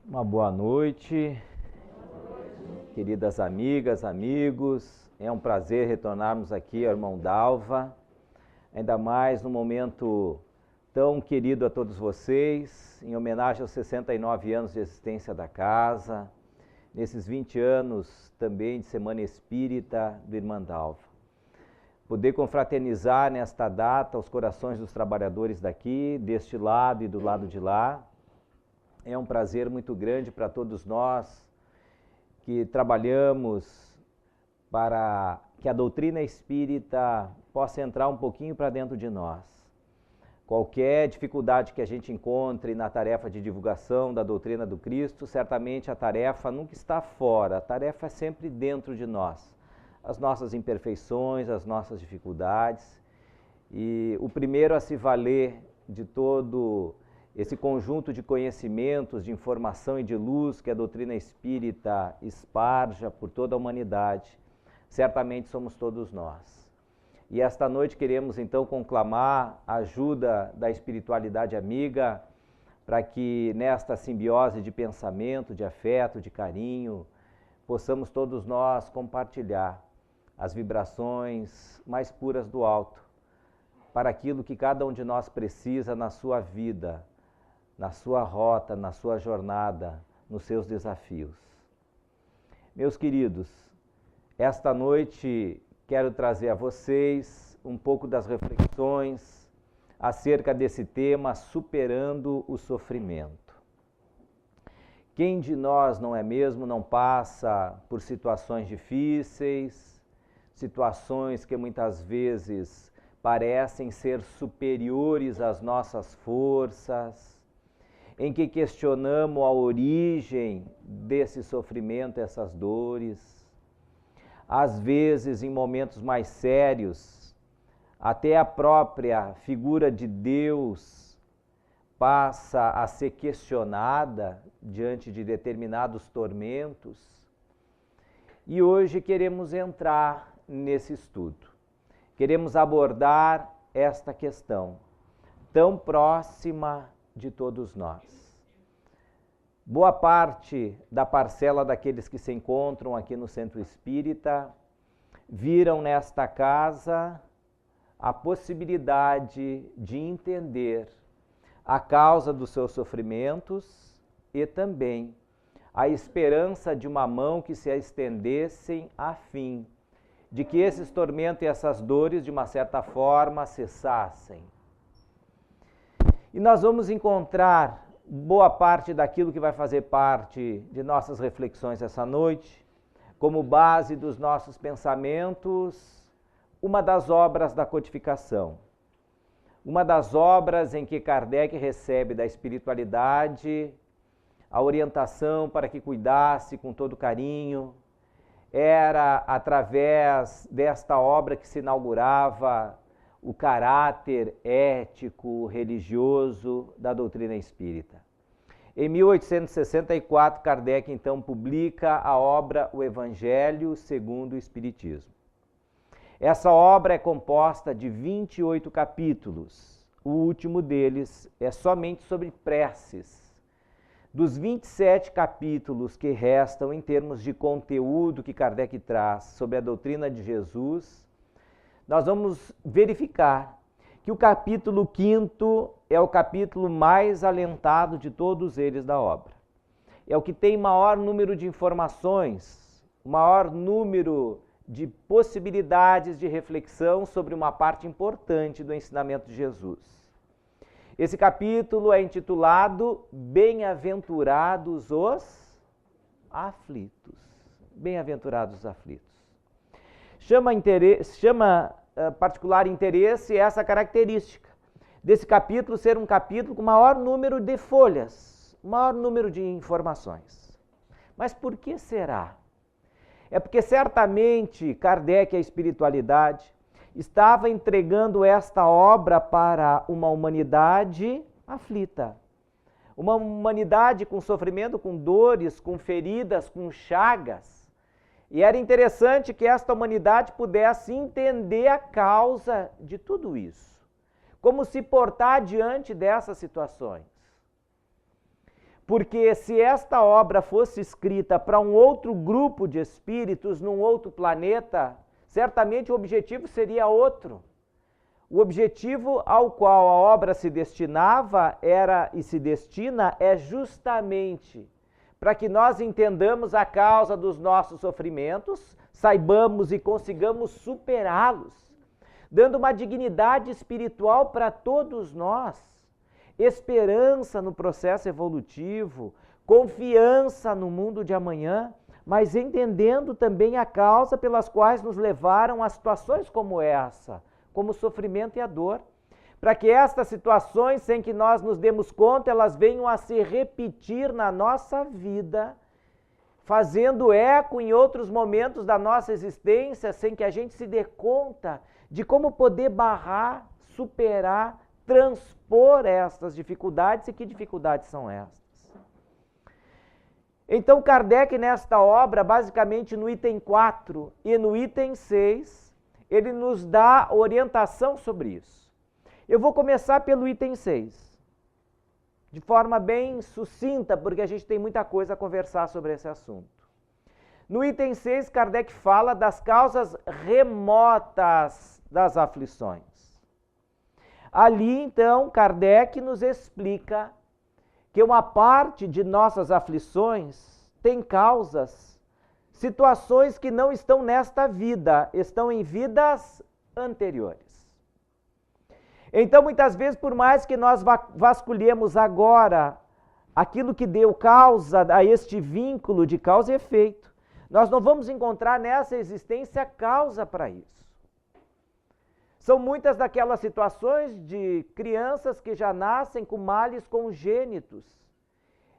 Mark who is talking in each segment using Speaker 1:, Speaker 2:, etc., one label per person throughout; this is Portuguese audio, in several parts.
Speaker 1: Uma boa noite, queridas amigas, amigos. É um prazer retornarmos aqui ao irmão Dalva, ainda mais num momento tão querido a todos vocês, em homenagem aos 69 anos de existência da casa, nesses 20 anos também de Semana Espírita do Irmã Dalva. Poder confraternizar nesta data os corações dos trabalhadores daqui, deste lado e do lado de lá, é um prazer muito grande para todos nós que trabalhamos para que a doutrina espírita possa entrar um pouquinho para dentro de nós. Qualquer dificuldade que a gente encontre na tarefa de divulgação da doutrina do Cristo, certamente a tarefa nunca está fora, a tarefa é sempre dentro de nós. As nossas imperfeições, as nossas dificuldades. E o primeiro a se valer de todo esse conjunto de conhecimentos, de informação e de luz que a doutrina espírita esparja por toda a humanidade, certamente somos todos nós. E esta noite queremos então conclamar a ajuda da espiritualidade amiga para que nesta simbiose de pensamento, de afeto, de carinho, possamos todos nós compartilhar as vibrações mais puras do alto para aquilo que cada um de nós precisa na sua vida, na sua rota, na sua jornada, nos seus desafios. Meus queridos, esta noite quero trazer a vocês um pouco das reflexões acerca desse tema, superando o sofrimento. Quem de nós, não é mesmo, não passa por situações difíceis, situações que muitas vezes parecem ser superiores às nossas forças, em que questionamos a origem desse sofrimento, essas dores. Às vezes, em momentos mais sérios, até a própria figura de Deus passa a ser questionada diante de determinados tormentos. E hoje queremos entrar nesse estudo. Queremos abordar esta questão tão próxima de todos nós. Boa parte da parcela daqueles que se encontram aqui no Centro Espírita viram nesta casa a possibilidade de entender a causa dos seus sofrimentos e também a esperança de uma mão que se estendessem a fim de que esses tormentos e essas dores, de uma certa forma, cessassem. E nós vamos encontrar boa parte daquilo que vai fazer parte de nossas reflexões essa noite, como base dos nossos pensamentos, uma das obras da codificação. Uma das obras em que Kardec recebe da espiritualidade a orientação para que cuidasse com todo carinho. Era através desta obra que se inaugurava o caráter ético, religioso da doutrina espírita. Em 1864, Kardec então publica a obra O Evangelho segundo o Espiritismo. Essa obra é composta de 28 capítulos. O último deles é somente sobre preces. Dos 27 capítulos que restam em termos de conteúdo que Kardec traz sobre a doutrina de Jesus, nós vamos verificar que o capítulo 5º é o capítulo mais alentado de todos eles da obra. É o que tem maior número de informações, maior número de possibilidades de reflexão sobre uma parte importante do ensinamento de Jesus. Esse capítulo é intitulado Bem-aventurados os aflitos. Bem-aventurados os aflitos. Chama particular interesse essa característica desse capítulo ser um capítulo com maior número de folhas, maior número de informações. Mas por que será? É porque certamente Kardec e a espiritualidade estava entregando esta obra para uma humanidade aflita. Uma humanidade com sofrimento, com dores, com feridas, com chagas. E era interessante que esta humanidade pudesse entender a causa de tudo isso. Como se portar diante dessas situações. Porque se esta obra fosse escrita para um outro grupo de espíritos, num outro planeta, certamente o objetivo seria outro. O objetivo ao qual a obra se destinava e se destina é justamente para que nós entendamos a causa dos nossos sofrimentos, saibamos e consigamos superá-los, dando uma dignidade espiritual para todos nós, esperança no processo evolutivo, confiança no mundo de amanhã, mas entendendo também a causa pelas quais nos levaram a situações como essa, como o sofrimento e a dor, para que estas situações, sem que nós nos demos conta, elas venham a se repetir na nossa vida, fazendo eco em outros momentos da nossa existência, sem que a gente se dê conta de como poder barrar, superar, transpor estas dificuldades e que dificuldades são estas. Então, Kardec, nesta obra, basicamente no item 4 e no item 6, ele nos dá orientação sobre isso. Eu vou começar pelo item 6, de forma bem sucinta, porque a gente tem muita coisa a conversar sobre esse assunto. No item 6, Kardec fala das causas remotas das aflições. Ali, então, Kardec nos explica que uma parte de nossas aflições tem causas, situações que não estão nesta vida, estão em vidas anteriores. Então, muitas vezes, por mais que nós vasculhemos agora aquilo que deu causa a este vínculo de causa e efeito, nós não vamos encontrar nessa existência causa para isso. São muitas daquelas situações de crianças que já nascem com males congênitos,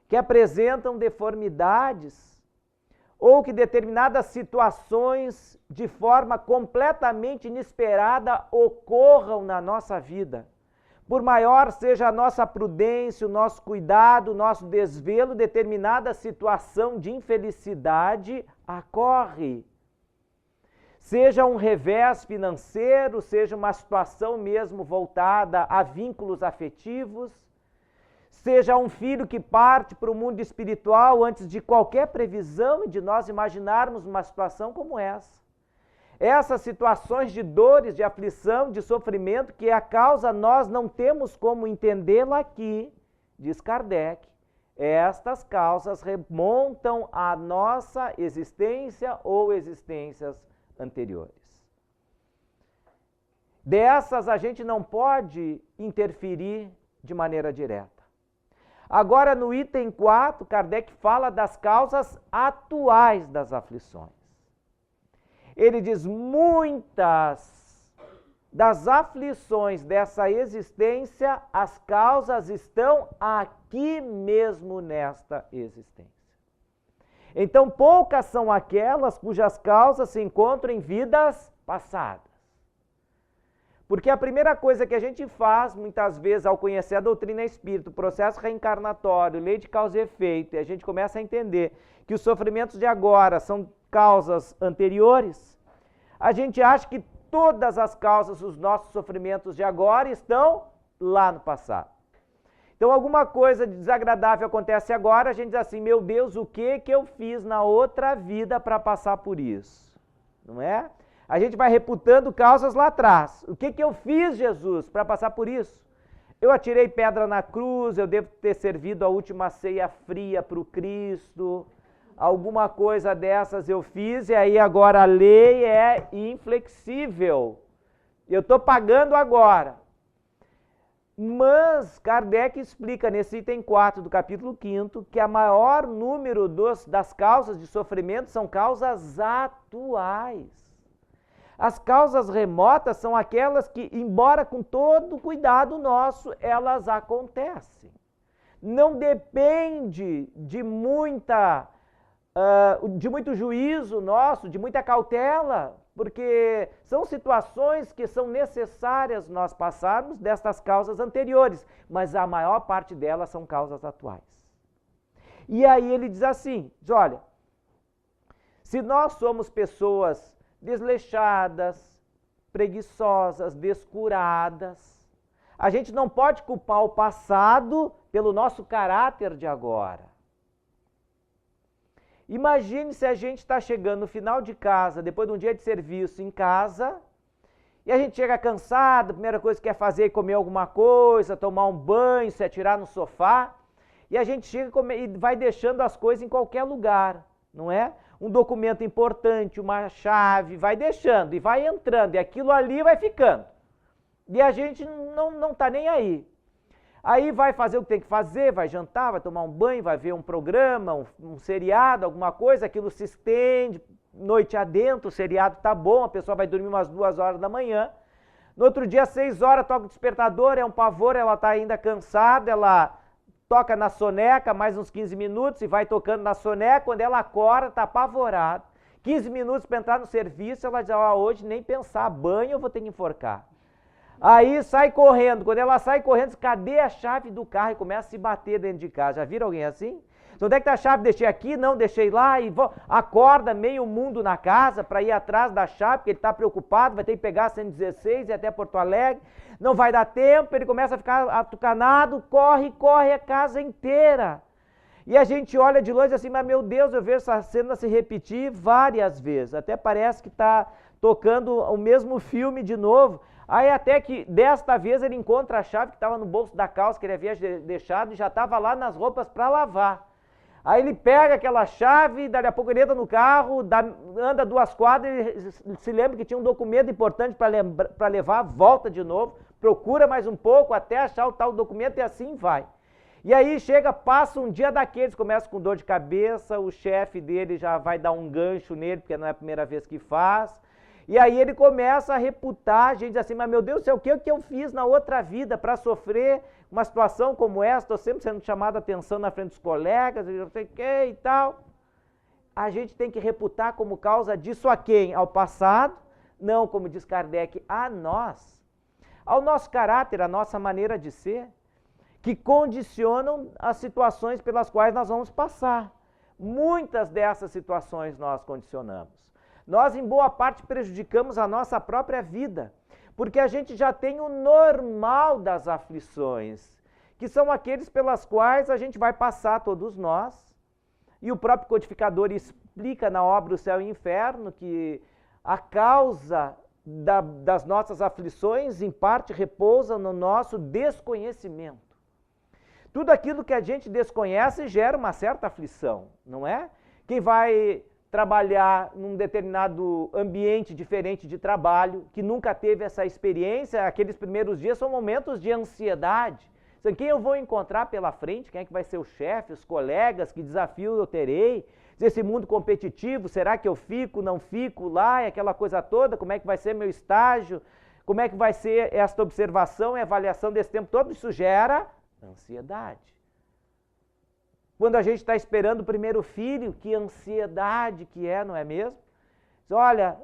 Speaker 1: que apresentam deformidades, ou que determinadas situações, de forma completamente inesperada, ocorram na nossa vida. Por maior seja a nossa prudência, o nosso cuidado, o nosso desvelo, determinada situação de infelicidade ocorre. Seja um revés financeiro, seja uma situação mesmo voltada a vínculos afetivos, seja um filho que parte para o mundo espiritual antes de qualquer previsão e de nós imaginarmos uma situação como essa. Essas situações de dores, de aflição, de sofrimento, que é a causa nós não temos como entendê-la aqui, diz Kardec. Estas causas remontam à nossa existência ou existências anteriores. Dessas a gente não pode interferir de maneira direta. Agora, no item 4, Kardec fala das causas atuais das aflições. Ele diz: muitas das aflições dessa existência, as causas estão aqui mesmo nesta existência. Então, poucas são aquelas cujas causas se encontram em vidas passadas. Porque a primeira coisa que a gente faz, muitas vezes, ao conhecer a doutrina espírita, o processo reencarnatório, lei de causa e efeito, e a gente começa a entender que os sofrimentos de agora são causas anteriores, a gente acha que todas as causas dos nossos sofrimentos de agora estão lá no passado. Então, alguma coisa de desagradável acontece agora, a gente diz assim: meu Deus, o que eu fiz na outra vida para passar por isso? Não é? A gente vai reputando causas lá atrás. O que eu fiz, Jesus, para passar por isso? Eu atirei pedra na cruz, eu devo ter servido a última ceia fria para o Cristo, alguma coisa dessas eu fiz, e aí agora a lei é inflexível. Eu estou pagando agora. Mas Kardec explica nesse item 4 do capítulo 5º que a maior número das causas de sofrimento são causas atuais. As causas remotas são aquelas que, embora com todo cuidado nosso, elas acontecem. Não depende de muito juízo nosso, de muita cautela, porque são situações que são necessárias nós passarmos destas causas anteriores, mas a maior parte delas são causas atuais. E aí ele diz assim, olha, se nós somos pessoas desleixadas, preguiçosas, descuradas, a gente não pode culpar o passado pelo nosso caráter de agora. Imagine se a gente está chegando no final de casa, depois de um dia de serviço em casa, e a gente chega cansado, a primeira coisa que quer fazer é comer alguma coisa, tomar um banho, se atirar no sofá, e a gente chega e vai deixando as coisas em qualquer lugar, não é? Um documento importante, uma chave, vai deixando e vai entrando, e aquilo ali vai ficando. E a gente não está nem aí. Aí vai fazer o que tem que fazer, vai jantar, vai tomar um banho, vai ver um programa, um seriado, alguma coisa, aquilo se estende, noite adentro, o seriado tá bom, a pessoa vai dormir umas 2 horas da manhã. No outro dia, 6 horas, toca o despertador, é um pavor, ela tá ainda cansada, ela toca na soneca mais uns 15 minutos e vai tocando na soneca, quando ela acorda, tá apavorada. 15 minutos para entrar no serviço, ela diz, hoje nem pensar, banho eu vou ter que enforcar. Aí sai correndo, quando ela sai correndo, diz, cadê a chave do carro? E começa a se bater dentro de casa. Já viram alguém assim? Onde é que tá a chave? Deixei aqui? Não, deixei lá. E acorda meio mundo na casa para ir atrás da chave, porque ele está preocupado, vai ter que pegar a 116 e até Porto Alegre. Não vai dar tempo, ele começa a ficar atucanado, corre a casa inteira. E a gente olha de longe assim, mas meu Deus, eu vejo essa cena se repetir várias vezes. Até parece que está tocando o mesmo filme de novo. Aí até que desta vez ele encontra a chave que estava no bolso da calça que ele havia deixado e já estava lá nas roupas para lavar. Aí ele pega aquela chave, dali a pouco ele entra no carro, anda 2 quadras, ele se lembra que tinha um documento importante para levar, volta de novo, procura mais um pouco até achar o tal documento e assim vai. E aí chega, passa um dia daqueles, começa com dor de cabeça, o chefe dele já vai dar um gancho nele, porque não é a primeira vez que faz. E aí ele começa a reputar, a gente diz assim, mas meu Deus do céu, o que eu fiz na outra vida para sofrer uma situação como essa? Estou sempre sendo chamado a atenção na frente dos colegas, não sei o que e tal. A gente tem que reputar como causa disso a quem? Ao passado? Não, como diz Kardec, a nós. Ao nosso caráter, a nossa maneira de ser, que condicionam as situações pelas quais nós vamos passar. Muitas dessas situações nós condicionamos. Nós, em boa parte, prejudicamos a nossa própria vida, porque a gente já tem o normal das aflições, que são aqueles pelas quais a gente vai passar todos nós. E o próprio codificador explica na obra O Céu e o Inferno que a causa das nossas aflições, em parte, repousa no nosso desconhecimento. Tudo aquilo que a gente desconhece gera uma certa aflição, não é? Quem vai trabalhar num determinado ambiente diferente de trabalho, que nunca teve essa experiência, aqueles primeiros dias são momentos de ansiedade. Quem eu vou encontrar pela frente? Quem é que vai ser o chefe, os colegas? Que desafio eu terei? Esse mundo competitivo, será que eu fico, não fico lá? E aquela coisa toda, como é que vai ser meu estágio? Como é que vai ser esta observação e avaliação desse tempo todo? Isso gera ansiedade. Quando a gente está esperando o primeiro filho, que ansiedade que é, não é mesmo? Olha,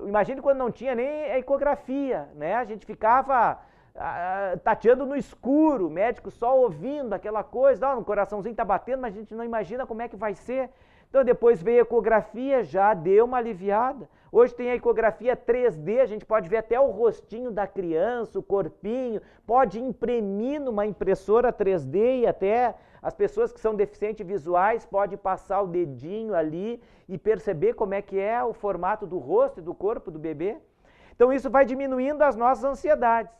Speaker 1: imagine quando não tinha nem a ecografia, né? A gente ficava tateando no escuro, o médico só ouvindo aquela coisa, o coraçãozinho está batendo, mas a gente não imagina como é que vai ser. Então depois veio a ecografia, já deu uma aliviada. Hoje tem a ecografia 3D, a gente pode ver até o rostinho da criança, o corpinho, pode imprimir numa impressora 3D e até as pessoas que são deficientes visuais podem passar o dedinho ali e perceber como é que é o formato do rosto e do corpo do bebê. Então isso vai diminuindo as nossas ansiedades.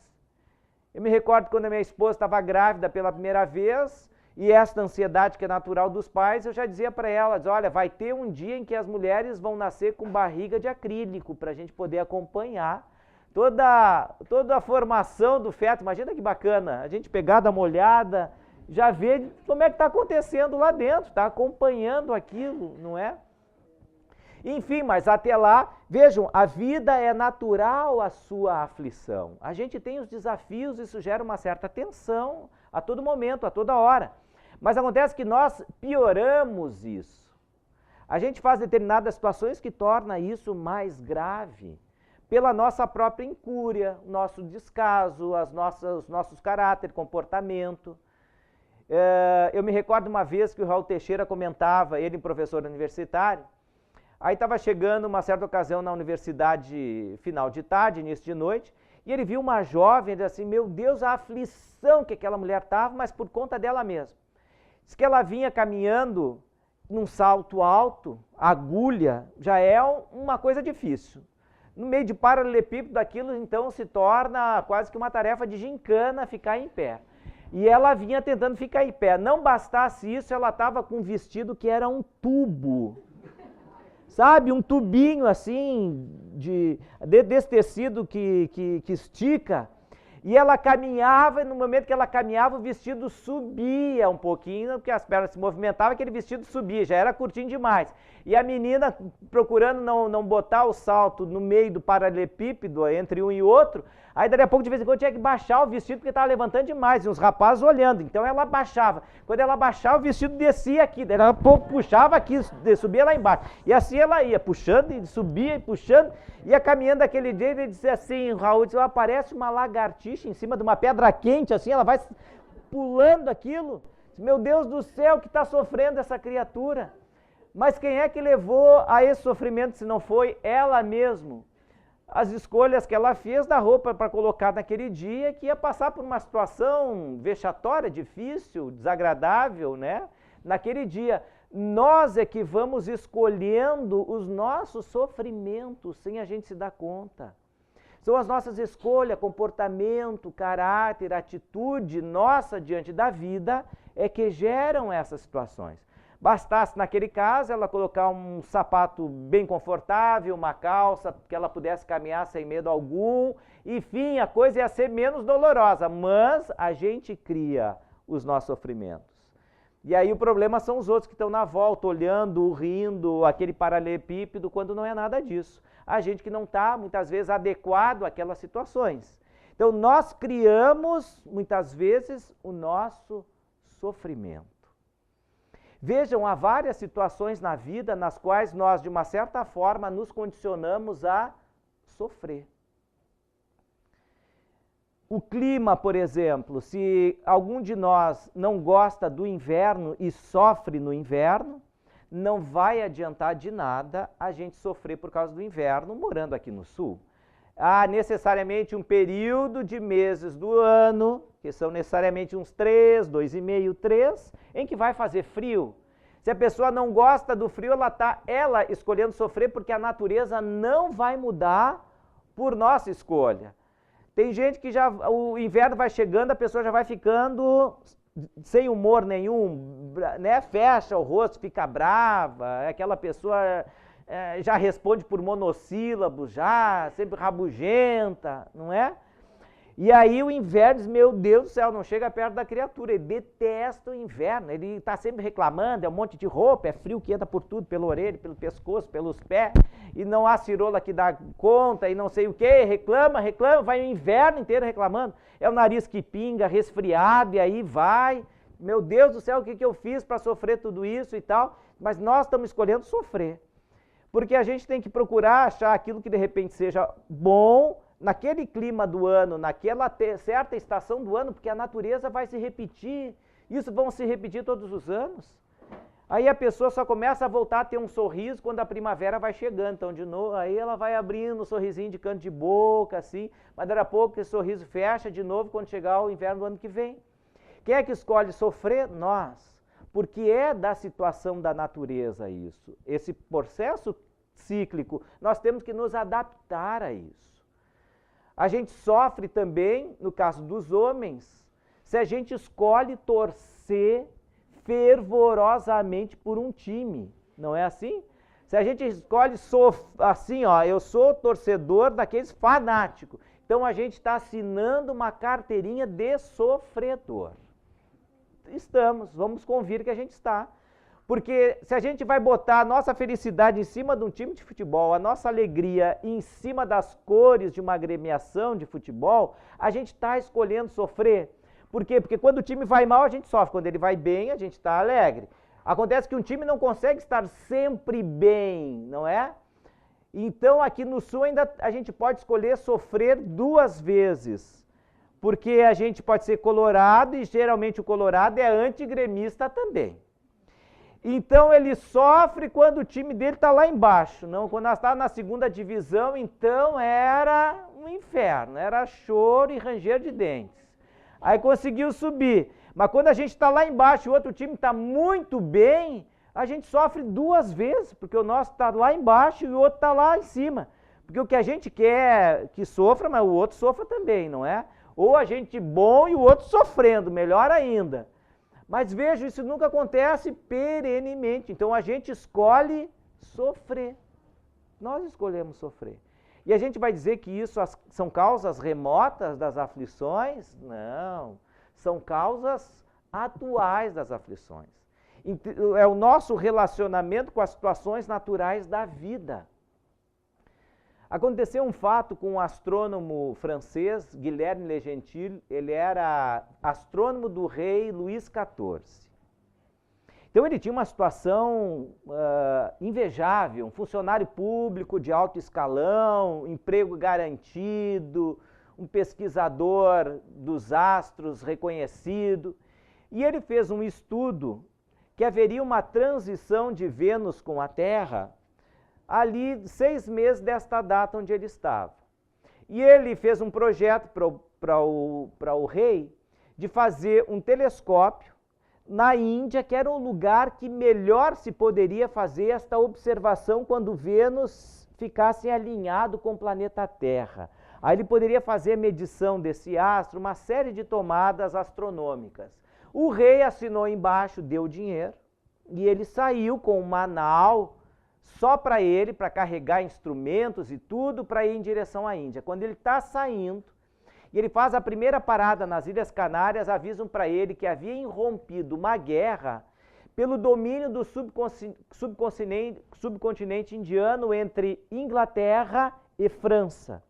Speaker 1: Eu me recordo quando a minha esposa estava grávida pela primeira vez, e esta ansiedade que é natural dos pais, eu já dizia para ela, olha, vai ter um dia em que as mulheres vão nascer com barriga de acrílico, para a gente poder acompanhar toda a formação do feto. Imagina que bacana, a gente pegar, dar uma olhada, já ver como é que está acontecendo lá dentro, está acompanhando aquilo, não é? Enfim, mas até lá, vejam, a vida é natural a sua aflição. A gente tem os desafios, isso gera uma certa tensão a todo momento, a toda hora. Mas acontece que nós pioramos isso. A gente faz determinadas situações que torna isso mais grave, pela nossa própria incúria, nosso descaso, os nossos caráter, comportamento. Eu me recordo uma vez que o Raul Teixeira comentava, ele professor universitário, aí estava chegando uma certa ocasião na universidade, final de tarde, início de noite, E ele viu uma jovem, ele disse assim, meu Deus, a aflição que aquela mulher estava, mas por conta dela mesma. Diz que ela vinha caminhando num salto alto, agulha, já é uma coisa difícil. No meio de paralelepípedo, aquilo então se torna quase que uma tarefa de gincana ficar em pé. E ela vinha tentando ficar em pé. Não bastasse isso, ela estava com um vestido que era um tubo. Sabe, um tubinho assim, desse tecido que estica. E ela caminhava, e no momento que ela caminhava, o vestido subia um pouquinho, porque as pernas se movimentavam, aquele vestido subia, já era curtinho demais. E a menina, procurando não botar o salto no meio do paralelepípedo, entre um e outro, aí daqui a pouco, de vez em quando, tinha que baixar o vestido, porque estava levantando demais, e os rapazes olhando. Então ela baixava. Quando ela baixava, o vestido descia aqui, daí ela puxava aqui, subia lá embaixo. E assim ela ia, puxando, e subia, e puxando, ia caminhando daquele jeito, e disse assim, Raul, disse, aparece uma lagartixa em cima de uma pedra quente, assim, ela vai pulando aquilo. Meu Deus do céu, que está sofrendo essa criatura. Mas quem é que levou a esse sofrimento se não foi ela mesma? As escolhas que ela fez da roupa para colocar naquele dia, que ia passar por uma situação vexatória, difícil, desagradável, né? Naquele dia. Nós é que vamos escolhendo os nossos sofrimentos sem a gente se dar conta. São as nossas escolhas, comportamento, caráter, atitude nossa diante da vida é que geram essas situações. Bastasse, naquele caso, ela colocar um sapato bem confortável, uma calça, que ela pudesse caminhar sem medo algum, enfim, a coisa ia ser menos dolorosa, mas a gente cria os nossos sofrimentos. E aí o problema são os outros que estão na volta, olhando, rindo, aquele paralelepípedo, quando não é nada disso. A gente que não está, muitas vezes, adequado àquelas situações. Então, nós criamos, muitas vezes, o nosso sofrimento. Vejam, há várias situações na vida nas quais nós, de uma certa forma, nos condicionamos a sofrer. O clima, por exemplo, se algum de nós não gosta do inverno e sofre no inverno, não vai adiantar de nada a gente sofrer por causa do inverno morando aqui no sul. Há necessariamente um período de meses do ano, que são necessariamente uns 3, 2,5, 3, em que vai fazer frio. Se a pessoa não gosta do frio, ela está escolhendo sofrer porque a natureza não vai mudar por nossa escolha. Tem gente que já, o inverno vai chegando, a pessoa já vai ficando sem humor nenhum, né? Fecha o rosto, fica brava, aquela pessoa já responde por monossílabos, já, sempre rabugenta, não é? E aí o inverno diz, meu Deus do céu, não chega perto da criatura, ele detesta o inverno, ele está sempre reclamando, é um monte de roupa, é frio que entra por tudo, pela orelha, pelo pescoço, pelos pés, e não há cirola que dá conta, e não sei o que, reclama, vai o inverno inteiro reclamando, é o nariz que pinga, resfriado, e aí vai, meu Deus do céu, o que eu fiz para sofrer tudo isso e tal, mas nós estamos escolhendo sofrer, porque a gente tem que procurar achar aquilo que de repente seja bom, naquele clima do ano, naquela certa estação do ano, porque a natureza vai se repetir, isso vão se repetir todos os anos. Aí a pessoa só começa a voltar a ter um sorriso quando a primavera vai chegando, então de novo, aí ela vai abrindo um sorrisinho de canto de boca, assim, mas daqui a pouco esse sorriso fecha de novo quando chegar o inverno do ano que vem. Quem é que escolhe sofrer? Nós, porque é da situação da natureza isso, esse processo cíclico, nós temos que nos adaptar a isso. A gente sofre também, no caso dos homens, se a gente escolhe torcer fervorosamente por um time, não é assim? Se a gente escolhe, assim, ó, eu sou torcedor daqueles fanáticos, então a gente está assinando uma carteirinha de sofredor. Vamos convir que a gente está. Porque se a gente vai botar a nossa felicidade em cima de um time de futebol, a nossa alegria em cima das cores de uma agremiação de futebol, a gente está escolhendo sofrer. Por quê? Porque quando o time vai mal, a gente sofre. Quando ele vai bem, a gente está alegre. Acontece que um time não consegue estar sempre bem, não é? Então, aqui no Sul, ainda a gente pode escolher sofrer 2 vezes. Porque a gente pode ser colorado e geralmente o colorado é antigremista também. Então ele sofre quando o time dele está lá embaixo, não? Quando nós estávamos na 2ª divisão, então era no inferno, era choro e ranger de dentes. Aí conseguiu subir, mas quando a gente está lá embaixo e o outro time está muito bem, a gente sofre duas vezes, porque o nosso está lá embaixo e o outro está lá em cima. Porque o que a gente quer que sofra, mas o outro sofra também, não é? Ou a gente bom e o outro sofrendo, melhor ainda. Mas veja, isso nunca acontece perenemente. Então a gente escolhe sofrer. Nós escolhemos sofrer. E a gente vai dizer que isso são causas remotas das aflições? Não. São causas atuais das aflições. É o nosso relacionamento com as situações naturais da vida. Aconteceu um fato com um astrônomo francês, Guilherme Le Gentil. Ele era astrônomo do rei Luís XIV. Então ele tinha uma situação invejável, um funcionário público de alto escalão, emprego garantido, um pesquisador dos astros reconhecido. E ele fez um estudo que haveria uma transição de Vênus com a Terra ali 6 meses desta data onde ele estava. E ele fez um projeto para o rei de fazer um telescópio na Índia, que era um lugar que melhor se poderia fazer esta observação quando Vênus ficasse alinhado com o planeta Terra. Aí ele poderia fazer a medição desse astro, uma série de tomadas astronômicas. O rei assinou embaixo, deu dinheiro, e ele saiu com uma nau só para ele, para carregar instrumentos e tudo, para ir em direção à Índia. Quando ele está saindo, e ele faz a primeira parada nas Ilhas Canárias, avisam para ele que havia irrompido uma guerra pelo domínio do subcontinente indiano entre Inglaterra e França.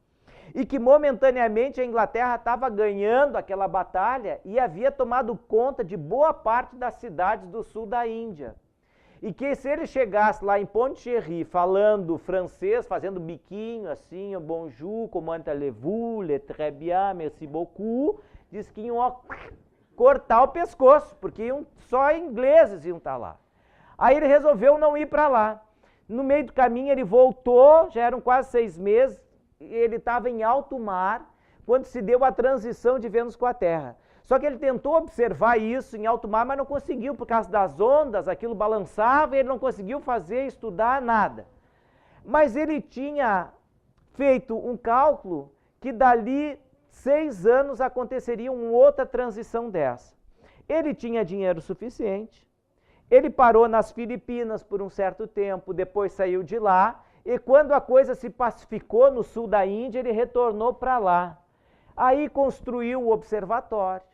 Speaker 1: E que momentaneamente a Inglaterra estava ganhando aquela batalha e havia tomado conta de boa parte das cidades do sul da Índia. E que se ele chegasse lá em Pondicherry falando francês, fazendo biquinho assim, bonjour, comment allez-vous, le très bien, merci beaucoup, diz que iam cortar o pescoço, porque só ingleses iam estar lá. Aí ele resolveu não ir para lá. No meio do caminho ele voltou, já eram quase 6 meses, ele estava em alto mar, quando se deu a transição de Vênus com a Terra. Só que ele tentou observar isso em alto mar, mas não conseguiu, por causa das ondas, aquilo balançava e ele não conseguiu estudar nada. Mas ele tinha feito um cálculo que dali 6 anos aconteceria uma outra transição dessa. Ele tinha dinheiro suficiente, ele parou nas Filipinas por um certo tempo, depois saiu de lá, e quando a coisa se pacificou no sul da Índia, ele retornou para lá. Aí construiu o observatório.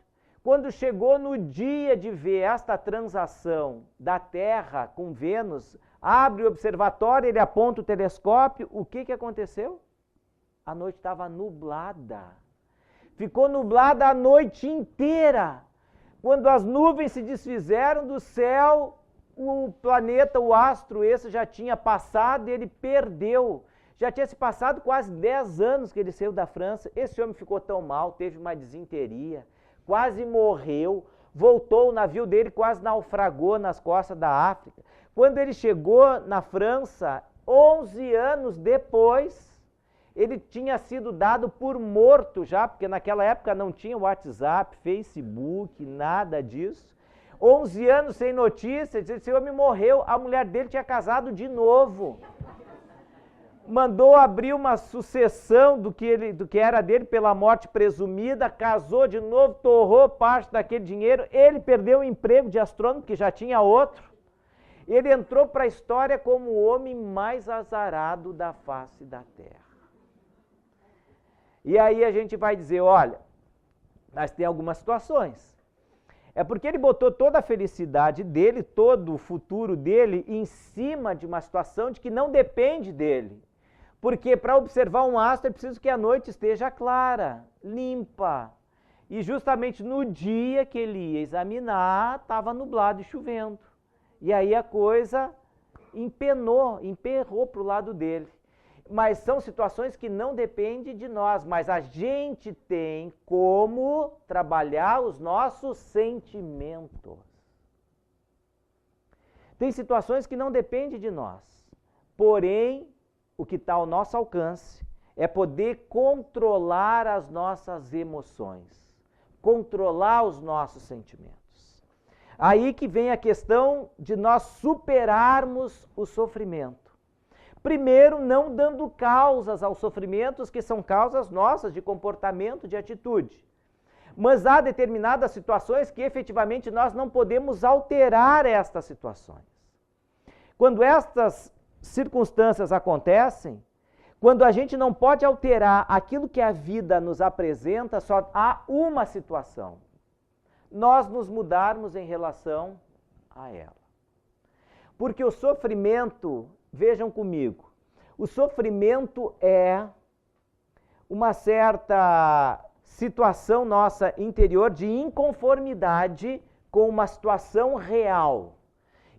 Speaker 1: Quando chegou no dia de ver esta transação da Terra com Vênus, abre o observatório, ele aponta o telescópio, o que aconteceu? A noite estava nublada. Ficou nublada a noite inteira. Quando as nuvens se desfizeram do céu, o planeta, o astro, esse já tinha passado e ele perdeu. Já tinha se passado quase 10 anos que ele saiu da França. Esse homem ficou tão mal, teve uma disenteria, quase morreu, voltou, o navio dele quase naufragou nas costas da África. Quando ele chegou na França, 11 anos depois, ele tinha sido dado por morto já, porque naquela época não tinha WhatsApp, Facebook, nada disso. 11 anos sem notícias, esse homem morreu, a mulher dele tinha casado de novo. Mandou abrir uma sucessão do que era dele pela morte presumida, casou de novo, torrou parte daquele dinheiro, ele perdeu o emprego de astrônomo, que já tinha outro. Ele entrou para a história como o homem mais azarado da face da Terra. E aí a gente vai dizer, olha, mas tem algumas situações. É porque ele botou toda a felicidade dele, todo o futuro dele, em cima de uma situação de que não depende dele. Porque para observar um astro é preciso que a noite esteja clara, limpa. E justamente no dia que ele ia examinar, estava nublado e chovendo. E aí a coisa emperrou para o lado dele. Mas são situações que não dependem de nós, mas a gente tem como trabalhar os nossos sentimentos. Tem situações que não dependem de nós, porém, o que está ao nosso alcance é poder controlar as nossas emoções, controlar os nossos sentimentos. Aí que vem a questão de nós superarmos o sofrimento. Primeiro, não dando causas aos sofrimentos que são causas nossas de comportamento, de atitude. Mas há determinadas situações que efetivamente nós não podemos alterar estas situações. Quando estas circunstâncias acontecem, quando a gente não pode alterar aquilo que a vida nos apresenta, só há uma situação: nós nos mudarmos em relação a ela. Porque o sofrimento, vejam comigo, o sofrimento é uma certa situação nossa interior de inconformidade com uma situação real.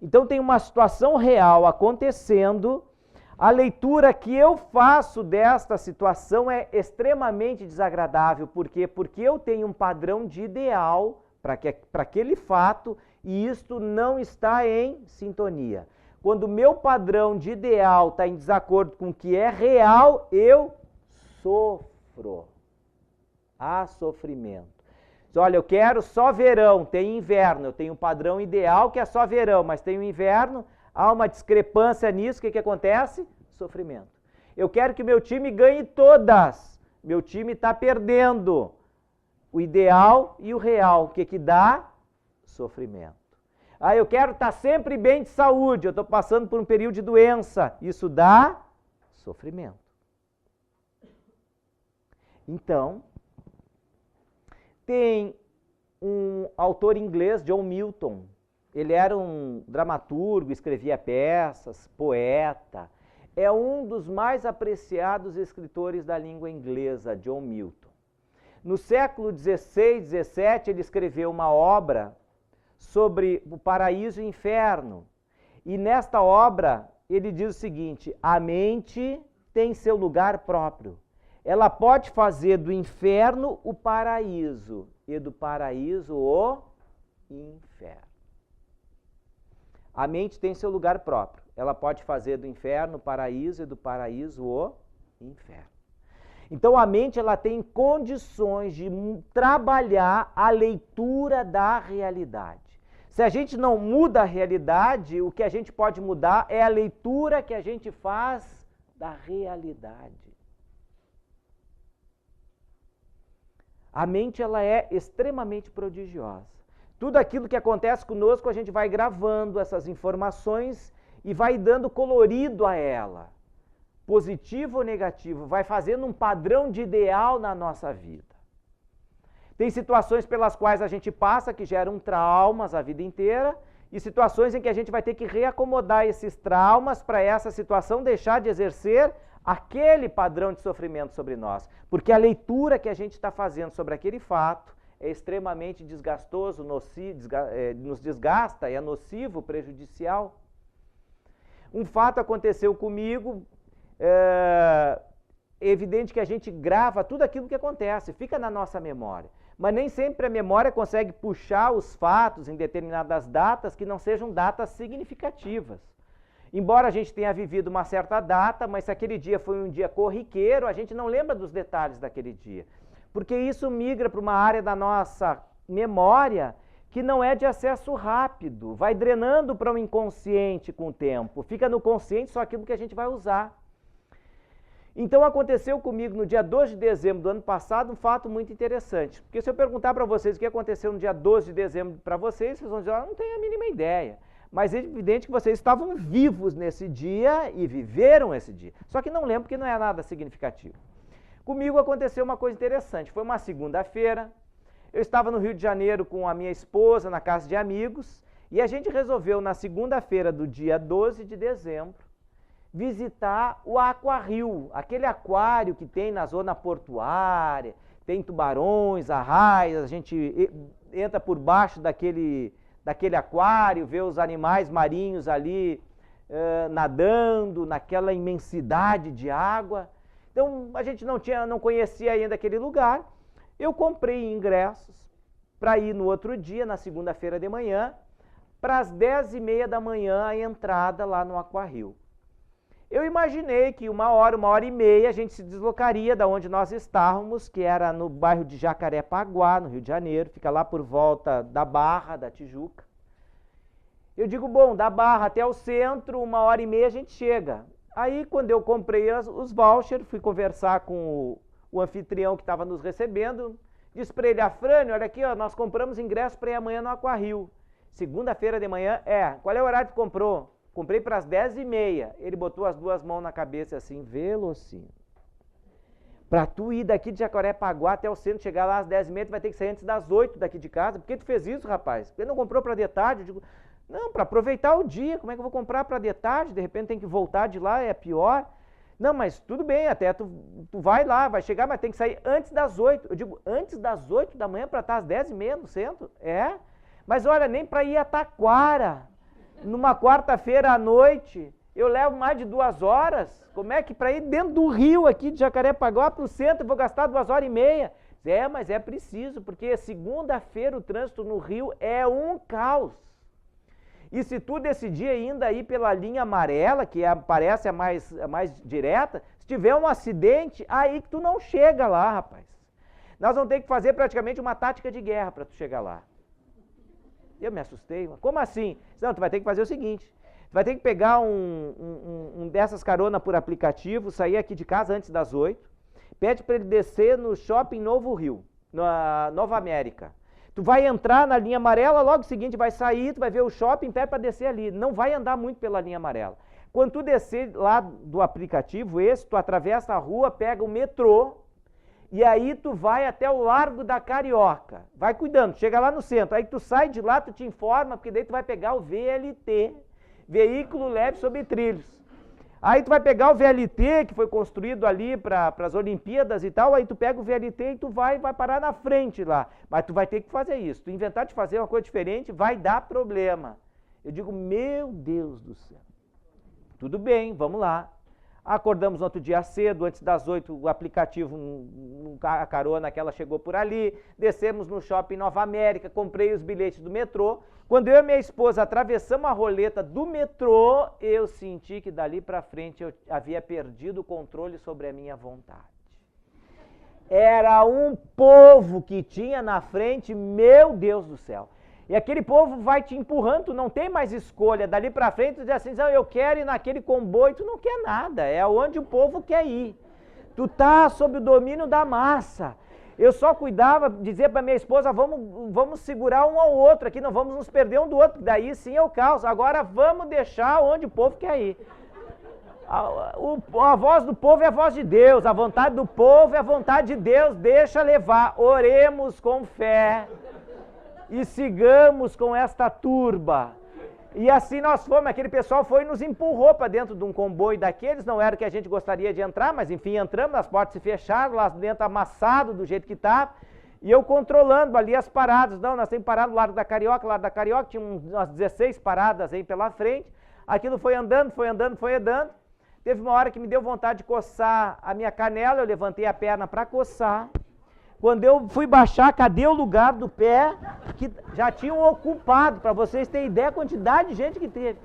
Speaker 1: Então tem uma situação real acontecendo, a leitura que eu faço desta situação é extremamente desagradável. Por quê? Porque eu tenho um padrão de ideal para aquele fato e isto não está em sintonia. Quando o meu padrão de ideal está em desacordo com o que é real, eu sofro. Há sofrimento. Olha, eu quero só verão, tem inverno, eu tenho um padrão ideal que é só verão, mas tem o inverno, há uma discrepância nisso, o que acontece? Sofrimento. Eu quero que meu time ganhe todas, meu time está perdendo. O ideal e o real, o que dá? Sofrimento. Ah, eu quero estar sempre bem de saúde, eu estou passando por um período de doença, isso dá sofrimento. Então, tem um autor inglês, John Milton. Ele era um dramaturgo, escrevia peças, poeta. É um dos mais apreciados escritores da língua inglesa, John Milton. No século XVI, XVII, ele escreveu uma obra sobre o paraíso e o inferno. E nesta obra, ele diz o seguinte: a mente tem seu lugar próprio. Ela pode fazer do inferno o paraíso e do paraíso o inferno. A mente tem seu lugar próprio. Ela pode fazer do inferno o paraíso e do paraíso o inferno. Então a mente ela tem condições de trabalhar a leitura da realidade. Se a gente não muda a realidade, o que a gente pode mudar é a leitura que a gente faz da realidade. A mente ela é extremamente prodigiosa. Tudo aquilo que acontece conosco, a gente vai gravando essas informações e vai dando colorido a ela. Positivo ou negativo, vai fazendo um padrão de ideal na nossa vida. Tem situações pelas quais a gente passa que geram traumas a vida inteira e situações em que a gente vai ter que reacomodar esses traumas para essa situação deixar de exercer aquele padrão de sofrimento sobre nós. Porque a leitura que a gente está fazendo sobre aquele fato é extremamente desgastoso, nos desgasta, é nocivo, prejudicial. Um fato aconteceu comigo, é evidente que a gente grava tudo aquilo que acontece, fica na nossa memória. Mas nem sempre a memória consegue puxar os fatos em determinadas datas que não sejam datas significativas. Embora a gente tenha vivido uma certa data, mas se aquele dia foi um dia corriqueiro, a gente não lembra dos detalhes daquele dia. Porque isso migra para uma área da nossa memória que não é de acesso rápido, vai drenando para o inconsciente com o tempo. Fica no consciente só aquilo que a gente vai usar. Então aconteceu comigo no dia 12 de dezembro do ano passado um fato muito interessante. Porque se eu perguntar para vocês o que aconteceu no dia 12 de dezembro para vocês, vocês vão dizer, não tenho a mínima ideia. Mas é evidente que vocês estavam vivos nesse dia e viveram esse dia. Só que não lembro porque não é nada significativo. Comigo aconteceu uma coisa interessante. Foi uma segunda-feira, eu estava no Rio de Janeiro com a minha esposa, na casa de amigos, e a gente resolveu na segunda-feira do dia 12 de dezembro, visitar o Aquario, aquele aquário que tem na zona portuária, tem tubarões, arraias, a gente entra por baixo daquele aquário, vê os animais marinhos ali nadando naquela imensidade de água. Então a gente não conhecia ainda aquele lugar. Eu comprei ingressos para ir no outro dia, na segunda-feira de manhã, para as 10h30 da manhã a entrada lá no Aquario. eu imaginei que 1 hora e meia a gente se deslocaria da onde nós estávamos, que era no bairro de Jacarepaguá, no Rio de Janeiro, fica lá por volta da Barra da Tijuca. Eu digo, bom, da Barra até o centro, 1 hora e meia a gente chega. Aí, quando eu comprei os vouchers, fui conversar com o anfitrião que estava nos recebendo, disse para ele, Afrânio, olha aqui, ó, nós compramos ingresso para ir amanhã no Aquarrio. Segunda-feira de manhã, qual é o horário que comprou? Comprei para as 10h30. Ele botou as duas mãos na cabeça assim, Velocinho. Para tu ir daqui de Jacarepaguá até o centro, chegar lá às 10h30, tu vai ter que sair antes das 8 daqui de casa. Por que tu fez isso, rapaz? Porque não comprou para de tarde? Eu digo, não, para aproveitar o dia. Como é que eu vou comprar para de tarde? De repente tem que voltar de lá, é pior. Não, mas tudo bem, até tu vai lá, vai chegar, mas tem que sair antes das 8. Eu digo, antes das 8 da manhã para estar às 10h30 no centro? Mas olha, nem para ir a Taquara, numa quarta-feira à noite, eu levo mais de 2 horas. Como é que para ir dentro do rio aqui de Jacarepaguá para o centro eu vou gastar 2 horas e meia? Mas é preciso, porque segunda-feira o trânsito no Rio é um caos. E se tu decidir ainda ir pela linha amarela, que parece a mais direta, se tiver um acidente, aí que tu não chega lá, rapaz. Nós vamos ter que fazer praticamente uma tática de guerra para tu chegar lá. Eu me assustei. Como assim? Não, tu vai ter que fazer o seguinte, tu vai ter que pegar um dessas caronas por aplicativo, sair aqui de casa antes das 8, pede para ele descer no Shopping Novo Rio, na Nova América. Tu vai entrar na linha amarela, logo seguinte vai sair, tu vai ver o shopping, pede para descer ali. Não vai andar muito pela linha amarela. Quando tu descer lá do aplicativo tu atravessa a rua, pega o metrô, e aí tu vai até o Largo da Carioca. Vai cuidando, chega lá no centro. Aí tu sai de lá, tu te informa, porque daí tu vai pegar o VLT, Veículo Leve sobre Trilhos. Aí tu vai pegar o VLT, que foi construído ali para as Olimpíadas e tal, aí tu pega o VLT e tu vai parar na frente lá. Mas tu vai ter que fazer isso. Tu inventar de fazer uma coisa diferente, vai dar problema. Eu digo, meu Deus do céu. Tudo bem, vamos lá. Acordamos no outro dia cedo, antes das 8, o aplicativo, a carona que ela chegou por ali, descemos no Shopping Nova América, comprei os bilhetes do metrô. Quando eu e minha esposa atravessamos a roleta do metrô, eu senti que dali para frente eu havia perdido o controle sobre a minha vontade. Era um povo que tinha na frente, meu Deus do céu. E aquele povo vai te empurrando, tu não tem mais escolha. Dali para frente, tu diz assim, não, eu quero ir naquele comboio, tu não quer nada, é onde o povo quer ir. Tu tá sob o domínio da massa. Eu só cuidava, dizia para minha esposa, vamos segurar um ao outro aqui, não vamos nos perder um do outro, daí sim é o caos. Agora vamos deixar onde o povo quer ir. A voz do povo é a voz de Deus, a vontade do povo é a vontade de Deus, deixa levar. Oremos com fé e sigamos com esta turba. E assim nós fomos, aquele pessoal foi e nos empurrou para dentro de um comboio daqueles, não era o que a gente gostaria de entrar, mas enfim, entramos, as portas se fecharam, lá dentro amassado do jeito que estava, e eu controlando ali as paradas. Não, nós temos parado no Largo da Carioca, tinha umas 16 paradas aí pela frente, aquilo foi andando, teve uma hora que me deu vontade de coçar a minha canela, eu levantei a perna para coçar. Quando eu fui baixar, cadê o lugar do pé que já tinham ocupado? Para vocês terem ideia, a quantidade de gente que teve.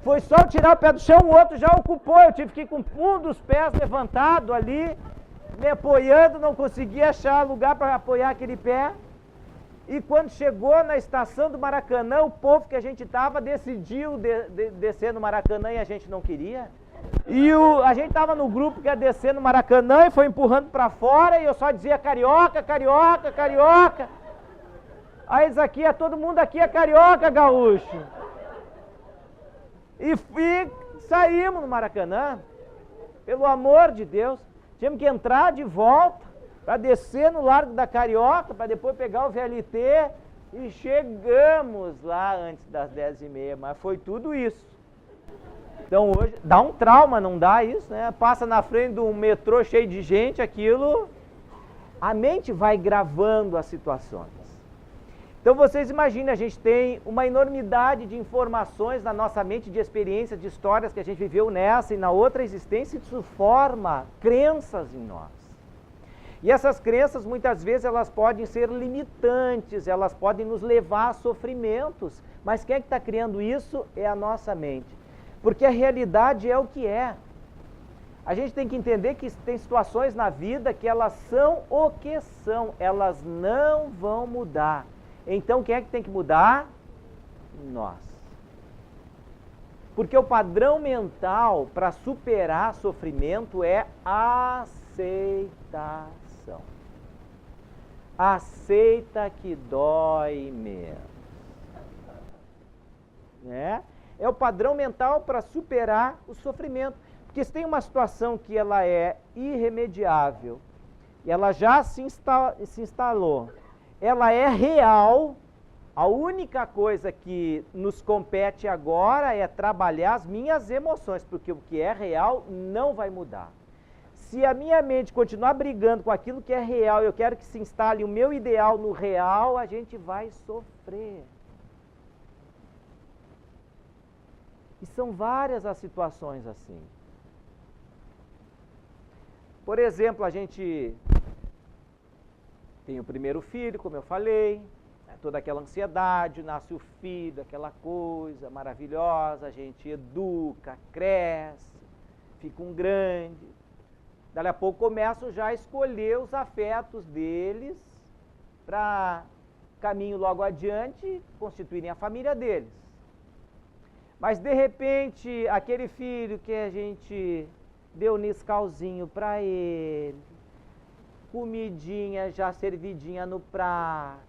Speaker 1: Foi só eu tirar o pé do chão, o outro já ocupou. Eu tive que ir com um dos pés levantado ali, me apoiando, não conseguia achar lugar para apoiar aquele pé. E quando chegou na estação do Maracanã, o povo que a gente estava decidiu descer no Maracanã e a gente não queria. E a gente estava no grupo que ia descer no Maracanã e foi empurrando para fora e eu só dizia carioca, carioca, carioca. Aí eles aqui, todo mundo aqui é carioca, gaúcho. E saímos no Maracanã, pelo amor de Deus. Tínhamos que entrar de volta para descer no Largo da Carioca, para depois pegar o VLT e chegamos lá antes das 10h30, mas foi tudo isso. Então hoje dá um trauma, não dá isso, né? Passa na frente de um metrô cheio de gente, aquilo, a mente vai gravando as situações. Então vocês imaginem, a gente tem uma enormidade de informações na nossa mente, de experiências, de histórias que a gente viveu nessa e na outra existência, e isso forma crenças em nós. E essas crenças muitas vezes elas podem ser limitantes, elas podem nos levar a sofrimentos, mas quem é que está criando isso? É a nossa mente. Porque a realidade é o que é. A gente tem que entender que tem situações na vida que elas são o que são, elas não vão mudar. Então quem é que tem que mudar? Nós. Porque o padrão mental para superar sofrimento é aceitação. Aceita que dói menos. Né? É o padrão mental para superar o sofrimento. Porque se tem uma situação que ela é irremediável, e ela já se instalou, ela é real, a única coisa que nos compete agora é trabalhar as minhas emoções, porque o que é real não vai mudar. Se a minha mente continuar brigando com aquilo que é real, eu quero que se instale o meu ideal no real, a gente vai sofrer. E são várias as situações assim. Por exemplo, a gente tem o primeiro filho, como eu falei, toda aquela ansiedade, nasce o filho, aquela coisa maravilhosa, a gente educa, cresce, fica um grande. Dali a pouco começam já a escolher os afetos deles para caminho logo adiante constituírem a família deles. Mas de repente, aquele filho que a gente deu Nescauzinho para ele, comidinha já servidinha no prato,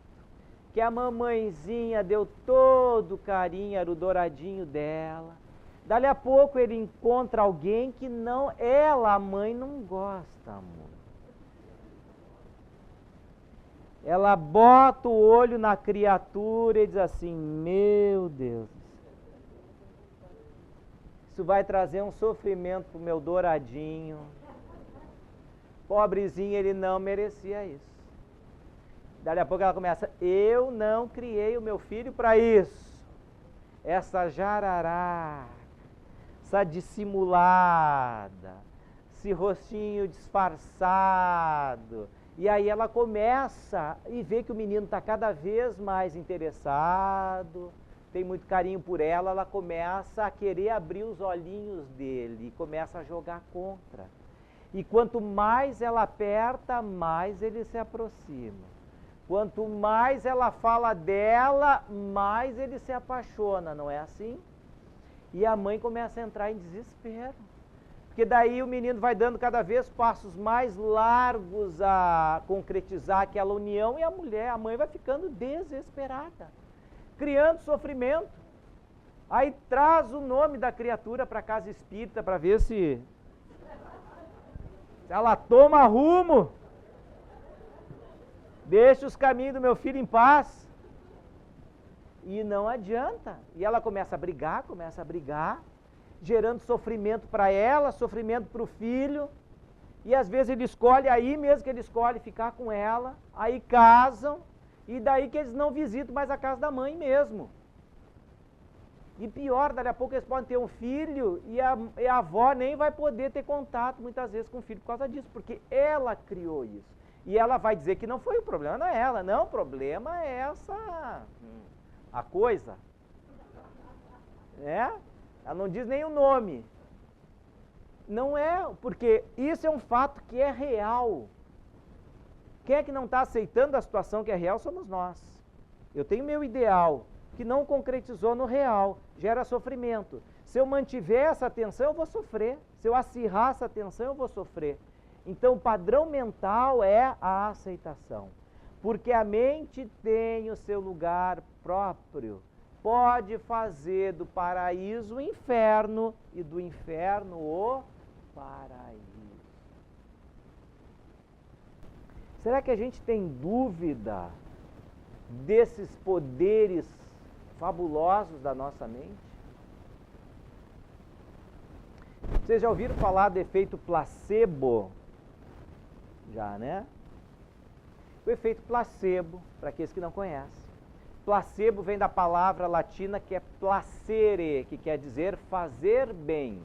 Speaker 1: que a mamãezinha deu todo o carinho, era o douradinho dela. Dali a pouco ele encontra alguém que não, ela, a mãe, não gosta muito. Ela bota o olho na criatura e diz assim, meu Deus, isso vai trazer um sofrimento para o meu douradinho. Pobrezinho, ele não merecia isso. Dali a pouco ela começa, eu não criei o meu filho para isso. Essa jarará, essa dissimulada, esse rostinho disfarçado. E aí ela começa e vê que o menino está cada vez mais interessado, tem muito carinho por ela, ela começa a querer abrir os olhinhos dele e começa a jogar contra. E quanto mais ela aperta, mais ele se aproxima. Quanto mais ela fala dela, mais ele se apaixona, não é assim? E a mãe começa a entrar em desespero. Porque daí o menino vai dando cada vez passos mais largos a concretizar aquela união e a mulher, a mãe vai ficando desesperada, criando sofrimento. Aí traz o nome da criatura para a casa espírita para ver se ela toma rumo. Deixa os caminhos do meu filho em paz. E não adianta. E ela começa a brigar, gerando sofrimento para ela, sofrimento para o filho. E às vezes ele escolhe, aí mesmo que ele escolhe ficar com ela, aí casam, e daí que eles não visitam mais a casa da mãe mesmo. E pior, daqui a pouco eles podem ter um filho e a avó nem vai poder ter contato muitas vezes com o filho por causa disso, porque ela criou isso. E ela vai dizer que não foi o problema, não é ela, não, o problema é a coisa. Ela não diz nem o nome. Não é, porque isso é um fato que é real. Quem é que não está aceitando a situação que é real somos nós. Eu tenho meu ideal, que não concretizou no real, gera sofrimento. Se eu mantiver essa atenção, eu vou sofrer. Se eu acirrar essa atenção, eu vou sofrer. Então, o padrão mental é a aceitação. Porque a mente tem o seu lugar próprio. Pode fazer do paraíso o inferno e do inferno o paraíso. Será que a gente tem dúvida desses poderes fabulosos da nossa mente? Vocês já ouviram falar do efeito placebo? Já, né? O efeito placebo, para aqueles que não conhecem. Placebo vem da palavra latina que é placere, que quer dizer fazer bem.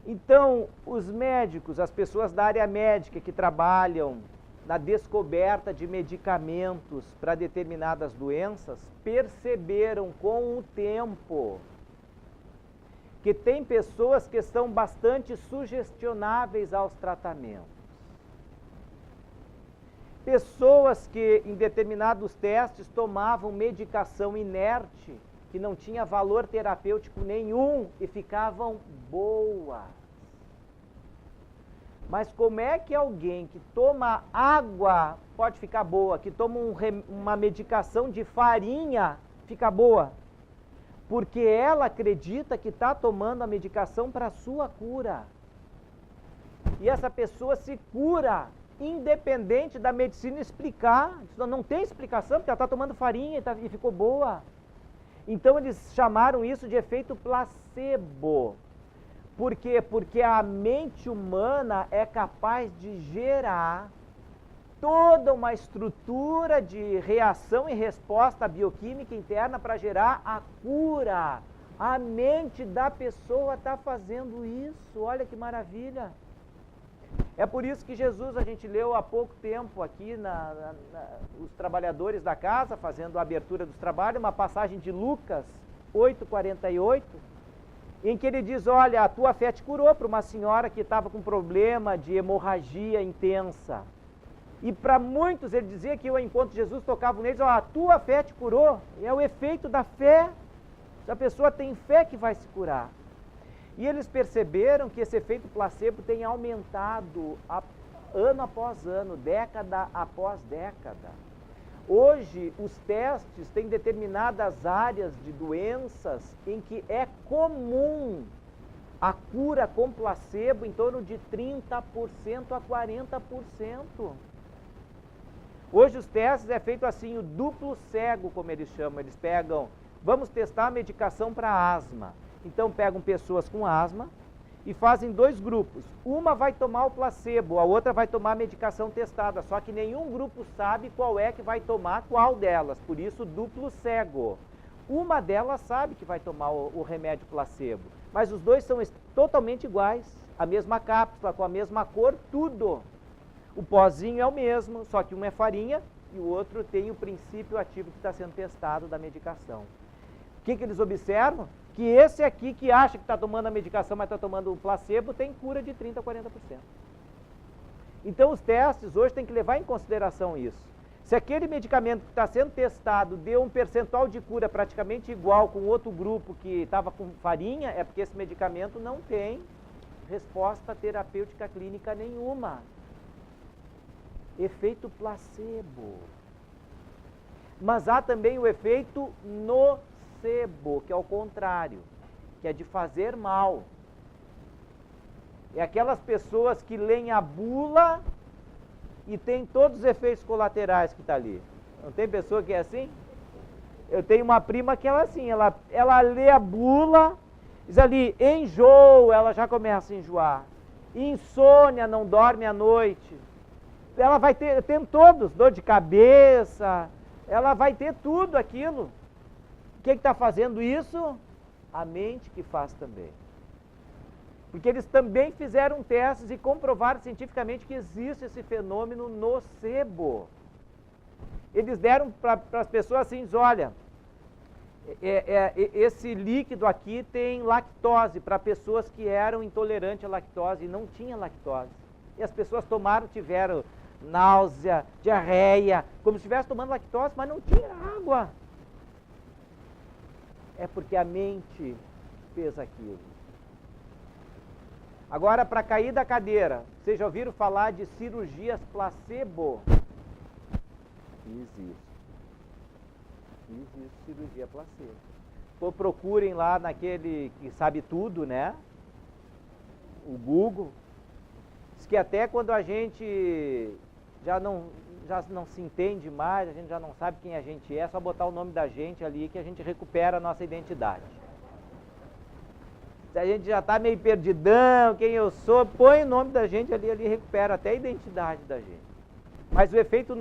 Speaker 1: Então, os médicos, as pessoas da área médica que trabalham na descoberta de medicamentos para determinadas doenças, perceberam com o tempo que tem pessoas que são bastante sugestionáveis aos tratamentos. Pessoas que em determinados testes tomavam medicação inerte, que não tinha valor terapêutico nenhum e ficavam boas. Mas como é que alguém que toma água pode ficar boa, que toma uma medicação de farinha fica boa? Porque ela acredita que está tomando a medicação para a sua cura. E essa pessoa se cura, independente da medicina explicar. Não tem explicação, porque ela está tomando farinha e ficou boa. Então eles chamaram isso de efeito placebo. Por quê? Porque a mente humana é capaz de gerar toda uma estrutura de reação e resposta bioquímica interna para gerar a cura. A mente da pessoa está fazendo isso, olha que maravilha. É por isso que Jesus, a gente leu há pouco tempo aqui, os trabalhadores da casa, fazendo a abertura dos trabalhos, uma passagem de Lucas 8,48, em que ele diz, olha, a tua fé te curou, para uma senhora que estava com problema de hemorragia intensa. E para muitos ele dizia que ao encontro de Jesus tocavam neles, a tua fé te curou. É o efeito da fé. Se a pessoa tem fé que vai se curar. E eles perceberam que esse efeito placebo tem aumentado ano após ano, década após década. Hoje, os testes têm determinadas áreas de doenças em que é comum a cura com placebo em torno de 30% a 40%. Hoje os testes é feito assim, o duplo cego, como eles chamam. Eles pegam, vamos testar a medicação para asma. Então pegam pessoas com asma e fazem dois grupos. Uma vai tomar o placebo, a outra vai tomar a medicação testada. Só que nenhum grupo sabe qual é que vai tomar qual delas. Por isso, duplo cego. Uma delas sabe que vai tomar o remédio placebo. Mas os dois são totalmente iguais. A mesma cápsula, com a mesma cor, tudo. O pozinho é o mesmo, só que um é farinha e o outro tem o princípio ativo que está sendo testado da medicação. O que eles observam? Que esse aqui que acha que está tomando a medicação, mas está tomando o placebo, tem cura de 30% a 40%. Então os testes hoje têm que levar em consideração isso. Se aquele medicamento que está sendo testado deu um percentual de cura praticamente igual com outro grupo que estava com farinha, é porque esse medicamento não tem resposta terapêutica clínica nenhuma. Efeito placebo. Mas há também o efeito nocebo, que é o contrário, que é de fazer mal. É aquelas pessoas que leem a bula e tem todos os efeitos colaterais que está ali. Não tem pessoa que é assim? Eu tenho uma prima que ela é assim, ela lê a bula, diz ali, enjoo, ela já começa a enjoar. Insônia, não dorme à noite. Ela vai ter todos, dor de cabeça, ela vai ter tudo aquilo. O que está fazendo isso? A mente que faz também. Porque eles também fizeram testes e comprovaram cientificamente que existe esse fenômeno nocebo. Eles deram para as pessoas assim, olha, esse líquido aqui tem lactose para pessoas que eram intolerantes à lactose e não tinha lactose. E as pessoas tomaram, tiveram náusea, diarreia, como se estivesse tomando lactose, mas não tinha água. É porque a mente fez aquilo. Agora, para cair da cadeira, vocês já ouviram falar de cirurgias placebo? Existe cirurgia placebo. Ou procurem lá naquele que sabe tudo, né? O Google. Diz que até quando a gente já não se entende mais, a gente já não sabe quem a gente é só botar o nome da gente ali que a gente recupera a nossa identidade. Se a gente já está meio perdidão, quem eu sou, põe o nome da gente ali recupera até a identidade da gente. Mas o efeito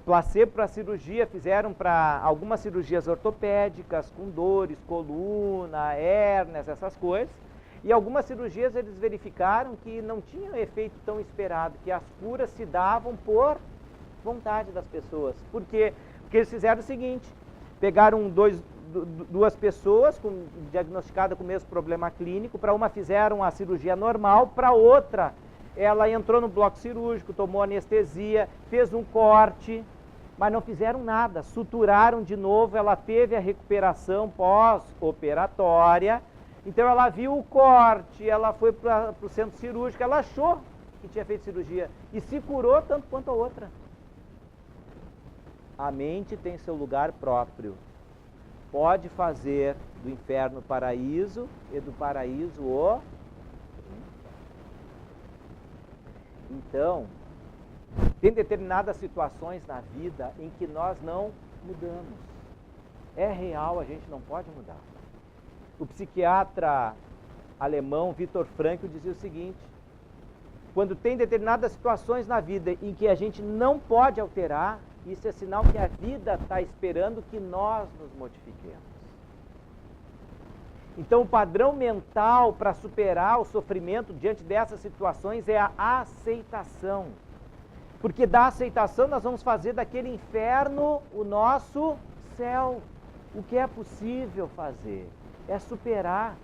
Speaker 1: placebo para cirurgia, fizeram para algumas cirurgias ortopédicas, com dores, coluna, hérnias, essas coisas. E algumas cirurgias eles verificaram que não tinha efeito tão esperado, que as curas se davam por vontade das pessoas. Por quê? Porque eles fizeram o seguinte, pegaram duas pessoas diagnosticadas com o mesmo problema clínico. Para uma fizeram a cirurgia normal, para outra ela entrou no bloco cirúrgico, tomou anestesia, fez um corte, mas não fizeram nada, suturaram de novo, ela teve a recuperação pós-operatória. Então ela viu o corte, ela foi para o centro cirúrgico, ela achou que tinha feito cirurgia e se curou tanto quanto a outra. A mente tem seu lugar próprio. Pode fazer do inferno o paraíso e do paraíso o... Então, tem determinadas situações na vida em que nós não mudamos. É real, a gente não pode mudar. O psiquiatra alemão Viktor Frankl dizia o seguinte: quando tem determinadas situações na vida em que a gente não pode alterar, isso é sinal que a vida está esperando que nós nos modifiquemos. Então, o padrão mental para superar o sofrimento diante dessas situações é a aceitação. Porque da aceitação nós vamos fazer daquele inferno o nosso céu. O que é possível fazer é superar.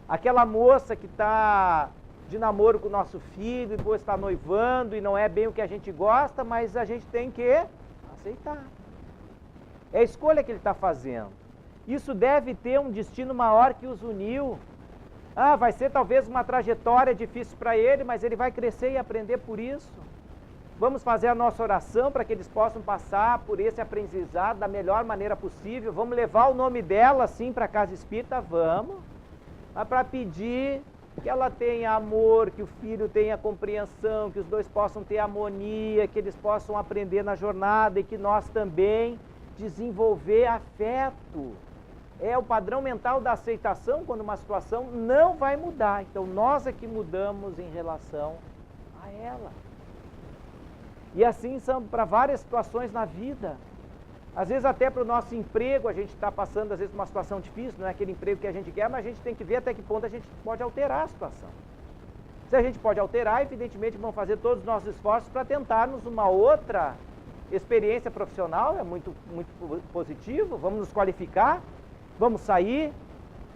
Speaker 1: Aquela moça que está de namoro com o nosso filho, e depois está noivando e não é bem o que a gente gosta, mas a gente tem que aceitar. É a escolha que ele está fazendo. Isso deve ter um destino maior que os uniu. Vai ser talvez uma trajetória difícil para ele, mas ele vai crescer e aprender por isso. Vamos fazer a nossa oração para que eles possam passar por esse aprendizado da melhor maneira possível. Vamos levar o nome dela, sim, para a casa espírita? Vamos. Mas para pedir que ela tenha amor, que o filho tenha compreensão, que os dois possam ter harmonia, que eles possam aprender na jornada e que nós também desenvolver afeto. É o padrão mental da aceitação quando uma situação não vai mudar. Então nós é que mudamos em relação a ela. E assim são para várias situações na vida. Às vezes até para o nosso emprego, a gente está passando às vezes uma situação difícil, não é aquele emprego que a gente quer, mas a gente tem que ver até que ponto a gente pode alterar a situação. Se a gente pode alterar, evidentemente vamos fazer todos os nossos esforços para tentarmos uma outra experiência profissional, é muito positivo, vamos nos qualificar, vamos sair.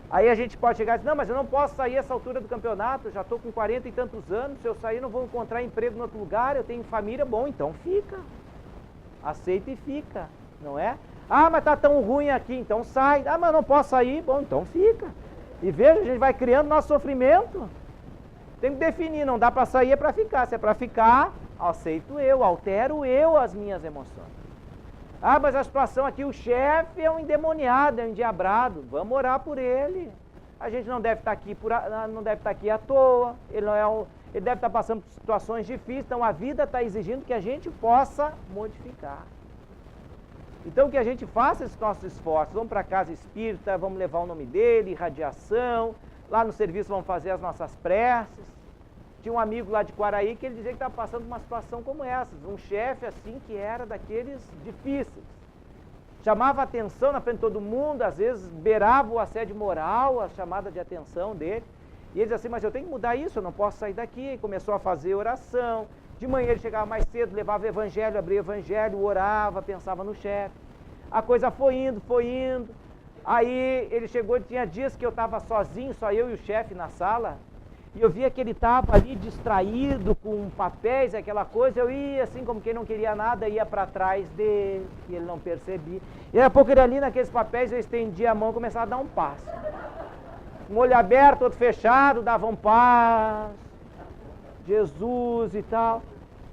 Speaker 1: Aí a gente pode chegar e dizer, não, mas eu não posso sair essa altura do campeonato, eu já estou com 40 e tantos anos, se eu sair não vou encontrar emprego em outro lugar, eu tenho família, bom, então fica. Aceita e fica, não é? Mas está tão ruim aqui, então sai. Mas eu não posso sair, bom, então fica. E veja, a gente vai criando nosso sofrimento. Tem que definir, não dá para sair, é para ficar. Se é para ficar, aceito eu, altero eu as minhas emoções. Mas a situação aqui, o chefe é um endemoniado, é um endiabrado. Vamos orar por ele. A gente não deve estar aqui à toa. Ele deve estar passando por situações difíceis. Então a vida está exigindo que a gente possa modificar. Então que a gente faça esses nossos esforços. Vamos para a casa espírita, vamos levar o nome dele, irradiação. Lá no serviço vamos fazer as nossas preces. Tinha um amigo lá de Quaraí que ele dizia que estava passando por uma situação como essa. Um chefe assim que era daqueles difíceis. Chamava atenção na frente de todo mundo, às vezes beirava o assédio moral, a chamada de atenção dele. E ele dizia assim, mas eu tenho que mudar isso, eu não posso sair daqui. E começou a fazer oração. De manhã ele chegava mais cedo, levava o evangelho, abria o evangelho, orava, pensava no chefe. A coisa foi indo. Aí ele chegou e tinha dias que eu estava sozinho, só eu e o chefe na sala. E eu via que ele estava ali distraído com papéis, aquela coisa. Eu ia assim, como quem não queria nada, ia para trás dele, e ele não percebia. E daqui a pouco ele ali naqueles papéis, eu estendia a mão e começava a dar um passo. Um olho aberto, outro fechado, dava um passo. Jesus e tal.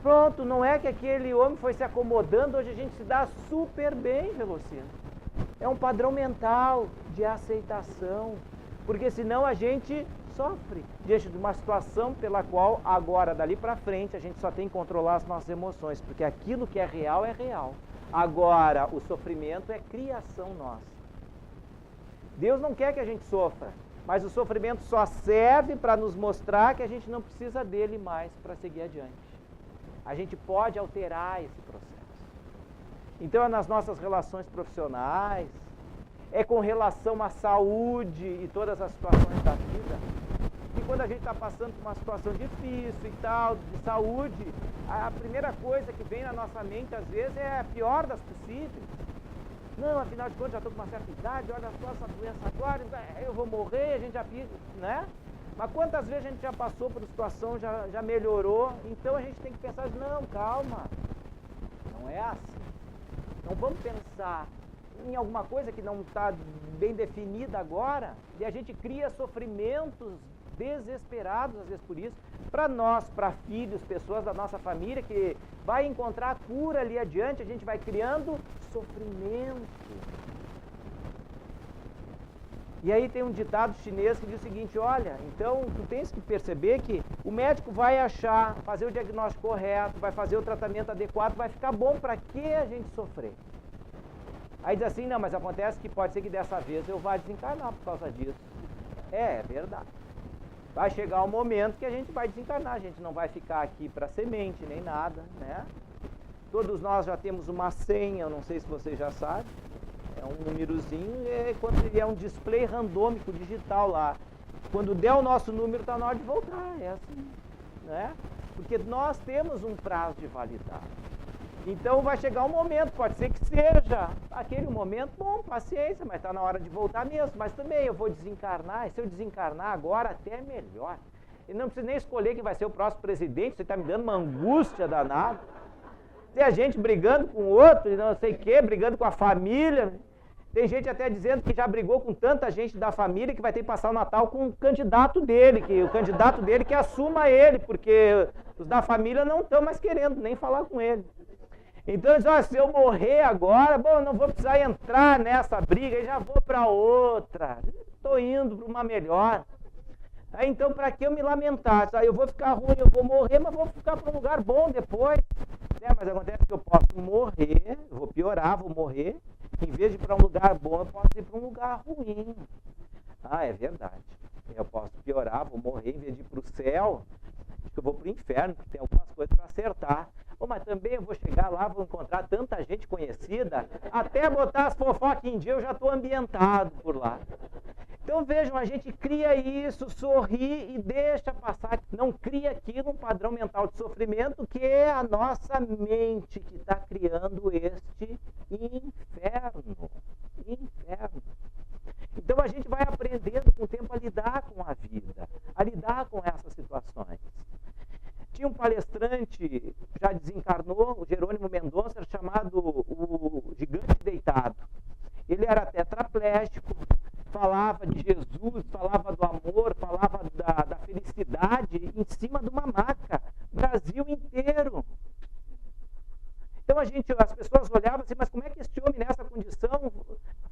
Speaker 1: Pronto, não é que aquele homem foi se acomodando, hoje a gente se dá super bem, Velocino. É um padrão mental de aceitação, porque senão a gente sofre diante de uma situação pela qual agora, dali para frente, a gente só tem que controlar as nossas emoções, porque aquilo que é real é real. Agora, o sofrimento é criação nossa. Deus não quer que a gente sofra, mas o sofrimento só serve para nos mostrar que a gente não precisa dele mais para seguir adiante. A gente pode alterar esse processo. Então é nas nossas relações profissionais, é com relação à saúde e todas as situações da vida. E quando a gente está passando por uma situação difícil e tal, de saúde, a primeira coisa que vem na nossa mente às vezes é a pior das possíveis. Não, afinal de contas, já estou com uma certa idade, olha só essa doença agora, eu vou morrer, a gente já fica, né? Mas quantas vezes a gente já passou por situação, já melhorou, então a gente tem que pensar, não, calma, não é assim. Não vamos pensar em alguma coisa que não está bem definida agora, e a gente cria sofrimentos desesperados, às vezes por isso, para nós, para filhos, pessoas da nossa família, que vai encontrar a cura ali adiante, a gente vai criando sofrimento. E aí tem um ditado chinês que diz o seguinte, olha, então tu tens que perceber que o médico vai achar, fazer o diagnóstico correto, vai fazer o tratamento adequado, vai ficar bom, para que a gente sofrer? Aí diz assim, não, mas acontece que pode ser que dessa vez eu vá desencarnar por causa disso. É verdade. Vai chegar um momento que a gente vai desencarnar, a gente não vai ficar aqui para semente, nem nada, né? Todos nós já temos uma senha, eu não sei se vocês já sabem, é um númerozinho, quando ele é um display randômico digital lá. Quando der o nosso número, está na hora de voltar, é assim, né? Porque nós temos um prazo de validade. Então vai chegar um momento, pode ser que seja aquele momento, bom, paciência, mas está na hora de voltar mesmo. Mas também eu vou desencarnar, e se eu desencarnar agora até é melhor. E não precisa nem escolher quem vai ser o próximo presidente, você está me dando uma angústia danada. Tem a gente brigando com o outro, não sei o quê, brigando com a família. Tem gente até dizendo que já brigou com tanta gente da família que vai ter que passar o Natal com o candidato dele, que o candidato dele que assuma ele, porque os da família não estão mais querendo nem falar com ele. Então, se eu morrer agora, bom, não vou precisar entrar nessa briga, já vou para outra. Estou indo para uma melhor. Aí, então, para que eu me lamentar? Eu vou ficar ruim, eu vou morrer, mas vou ficar para um lugar bom depois. Mas acontece que eu posso morrer, vou piorar, vou morrer. Em vez de ir para um lugar bom, eu posso ir para um lugar ruim. Ah, é verdade. Eu posso piorar, vou morrer, em vez de ir para o céu, acho que eu vou para o inferno, porque tem algumas coisas para acertar. Mas também eu vou chegar lá, vou encontrar tanta gente conhecida, até botar as fofocas em dia eu já estou ambientado por lá. Então vejam, a gente cria isso, sorri e deixa passar. Não cria aquilo, um padrão mental de sofrimento, que é a nossa mente que está criando este inferno. Inferno. Então a gente vai aprendendo com o tempo a lidar com a vida, a lidar com essas situações. Tinha um palestrante, já desencarnou, o Jerônimo Mendonça, chamado o Gigante Deitado. Ele era tetraplégico, falava de Jesus, falava do amor, falava da felicidade em cima de uma maca, Brasil inteiro. Então as pessoas olhavam assim, mas como é que esse homem nessa condição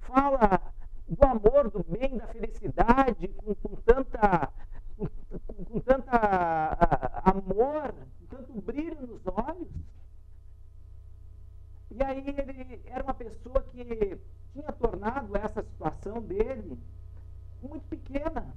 Speaker 1: fala do amor, do bem, da felicidade, com tanta amor, com tanto brilho nos olhos? E aí ele era uma pessoa que tinha tornado essa situação dele muito pequena.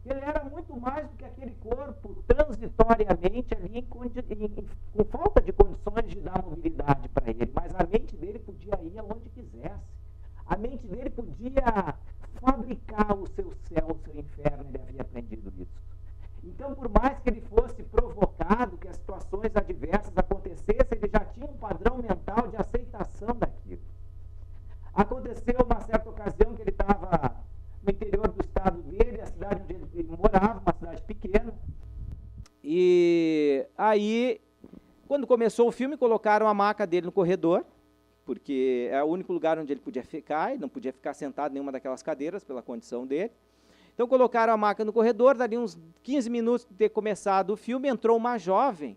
Speaker 1: Ele era muito mais do que aquele corpo transitoriamente ali com falta de condições de dar mobilidade para ele, mas a mente dele podia ir aonde quisesse. A mente dele podia fabricar o seu céu, o seu inferno, ele havia aprendido isso. Então, por mais que ele fosse provocado, que as situações adversas acontecessem, ele já tinha um padrão mental de aceitação daquilo. Aconteceu uma certa ocasião que ele estava no interior do estado dele, a cidade onde ele morava, uma cidade pequena. E aí, quando começou o filme, colocaram a maca dele no corredor, porque é o único lugar onde ele podia ficar, e não podia ficar sentado em nenhuma daquelas cadeiras, pela condição dele. Então colocaram a maca no corredor, dali uns 15 minutos de ter começado o filme, entrou uma jovem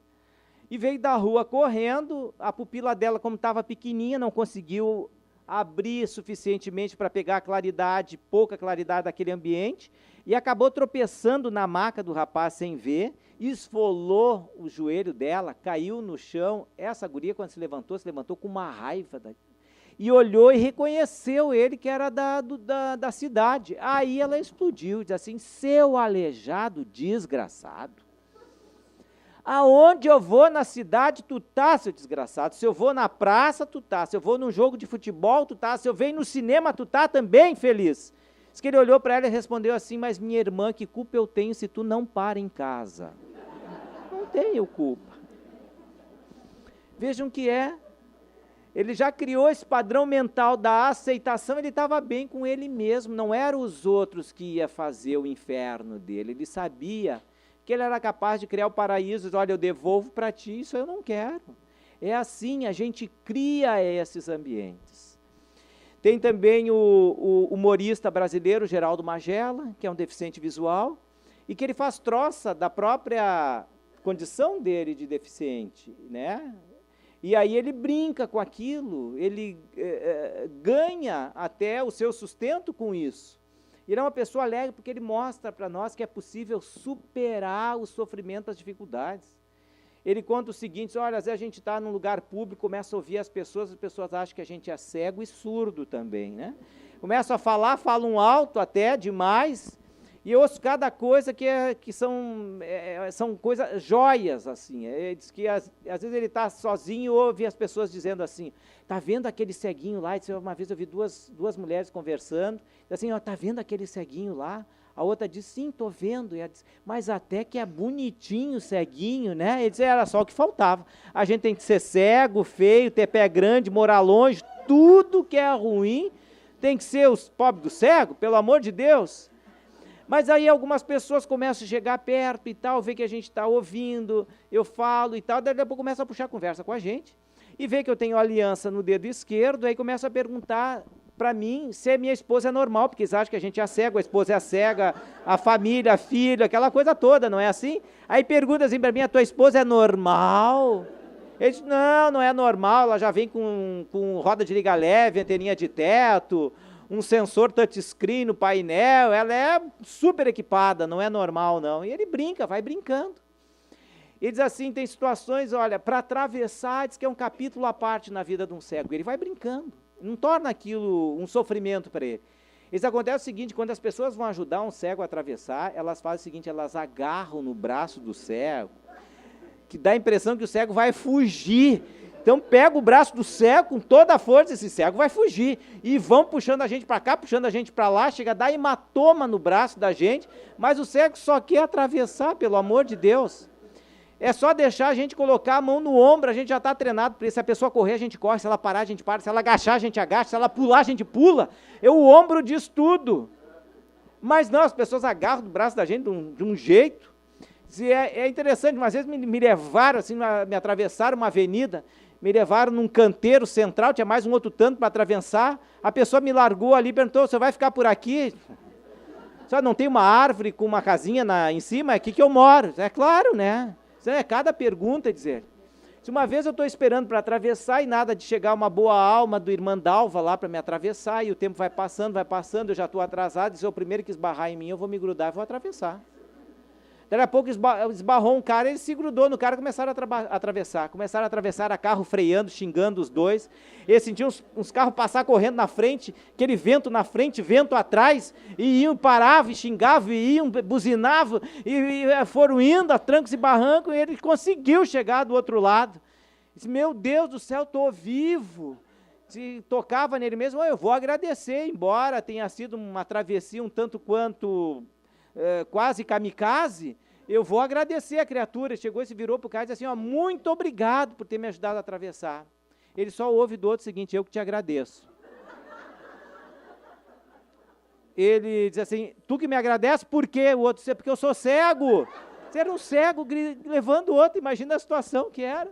Speaker 1: e veio da rua correndo, a pupila dela, como estava pequenininha, não conseguiu abrir suficientemente para pegar a claridade, pouca claridade daquele ambiente, e acabou tropeçando na maca do rapaz sem ver, esfolou o joelho dela, caiu no chão. Essa guria, quando se levantou com uma raiva e olhou e reconheceu ele, que era da cidade. Aí ela explodiu, disse assim: seu aleijado desgraçado, aonde eu vou na cidade, tu tá, seu desgraçado. Se eu vou na praça, tu tá. Se eu vou num jogo de futebol, tu tá. Se eu venho no cinema, tu tá também, feliz. Diz que ele olhou para ela e respondeu assim: mas minha irmã, que culpa eu tenho se tu não para em casa? Não tenho culpa. Vejam que é. Ele já criou esse padrão mental da aceitação, ele estava bem com ele mesmo, não eram os outros que ia fazer o inferno dele, ele sabia que ele era capaz de criar o paraíso, olha, eu devolvo para ti, isso eu não quero. É assim, a gente cria esses ambientes. Tem também o humorista brasileiro, Geraldo Magela, que é um deficiente visual, e que ele faz troça da própria condição dele de deficiente, né? E aí ele brinca com aquilo, ele ganha até o seu sustento com isso. Ele é uma pessoa alegre porque ele mostra para nós que é possível superar o sofrimento, as dificuldades. Ele conta o seguinte, olha, às vezes a gente está num lugar público, começa a ouvir as pessoas acham que a gente é cego e surdo também, né? Começam a falar, falam alto até, demais, e eu ouço cada coisa que são coisas, joias, assim. Ele diz que às vezes ele está sozinho e ouve as pessoas dizendo assim, está vendo aquele ceguinho lá? Uma vez eu vi duas mulheres conversando, assim, está vendo aquele ceguinho lá? A outra diz, sim, estou vendo. E ela diz, mas até que é bonitinho o ceguinho, né? Ele diz, era só o que faltava. A gente tem que ser cego, feio, ter pé grande, morar longe, tudo que é ruim tem que ser os pobres do cego, pelo amor de Deus. Mas aí algumas pessoas começam a chegar perto e tal, vê que a gente está ouvindo, eu falo e tal, daí daqui a pouco começa a puxar conversa com a gente, e vê que eu tenho aliança no dedo esquerdo, aí começa a perguntar para mim se a minha esposa é normal, porque eles acham que a gente é cego, a esposa é cega, a família, a filha, aquela coisa toda, não é assim? Aí pergunta assim para mim, a tua esposa é normal? Ele diz, não é normal, ela já vem com roda de liga leve, anteninha de teto, um sensor touchscreen no painel, ela é super equipada, não é normal não. E ele brinca, vai brincando. Ele diz assim, tem situações, olha, para atravessar, diz que é um capítulo à parte na vida de um cego, ele vai brincando, não torna aquilo um sofrimento para ele. Isso acontece o seguinte, quando as pessoas vão ajudar um cego a atravessar, elas fazem o seguinte, elas agarram no braço do cego, que dá a impressão que o cego vai fugir. Então pega o braço do cego com toda a força, esse cego vai fugir, e vão puxando a gente para cá, puxando a gente para lá, chega a dar hematoma no braço da gente, mas o cego só quer atravessar, pelo amor de Deus. É só deixar a gente colocar a mão no ombro, a gente já está treinado para isso. Se a pessoa correr, a gente corre, se ela parar, a gente para, se ela agachar, a gente agacha, se ela pular, a gente pula. O ombro diz tudo. Mas não, as pessoas agarram o braço da gente de um jeito. É interessante, umas vezes me levaram, assim, me atravessaram uma avenida, me levaram num canteiro central, tinha mais um outro tanto para atravessar, a pessoa me largou ali, perguntou, você vai ficar por aqui? Só não tem uma árvore com uma casinha em cima? É aqui que eu moro. É claro, né? Isso é cada pergunta, dizer. Se uma vez eu estou esperando para atravessar e nada de chegar uma boa alma do Irmandalva lá para me atravessar, e o tempo vai passando, eu já estou atrasado, se é o primeiro que esbarrar em mim, eu vou me grudar e vou atravessar. Daqui a pouco esbarrou um cara, ele se grudou no cara e começaram a atravessar. Começaram a atravessar a carro freando, xingando os dois. Eles sentiam uns carros passar correndo na frente, aquele vento na frente, vento atrás, e iam, paravam, e xingavam, e iam, buzinavam, e foram indo a trancos e barrancos, e ele conseguiu chegar do outro lado. Disse, meu Deus do céu, estou vivo. Se tocava nele mesmo, eu vou agradecer, embora tenha sido uma travessia um tanto quanto... quase kamikaze, eu vou agradecer a criatura. Chegou e se virou para o cara e disse assim, muito obrigado por ter me ajudado a atravessar. Ele só ouve do outro o seguinte, eu que te agradeço. Ele diz assim, tu que me agradece, por quê? O outro disse, porque eu sou cego. Você era um cego levando o outro, imagina a situação que era.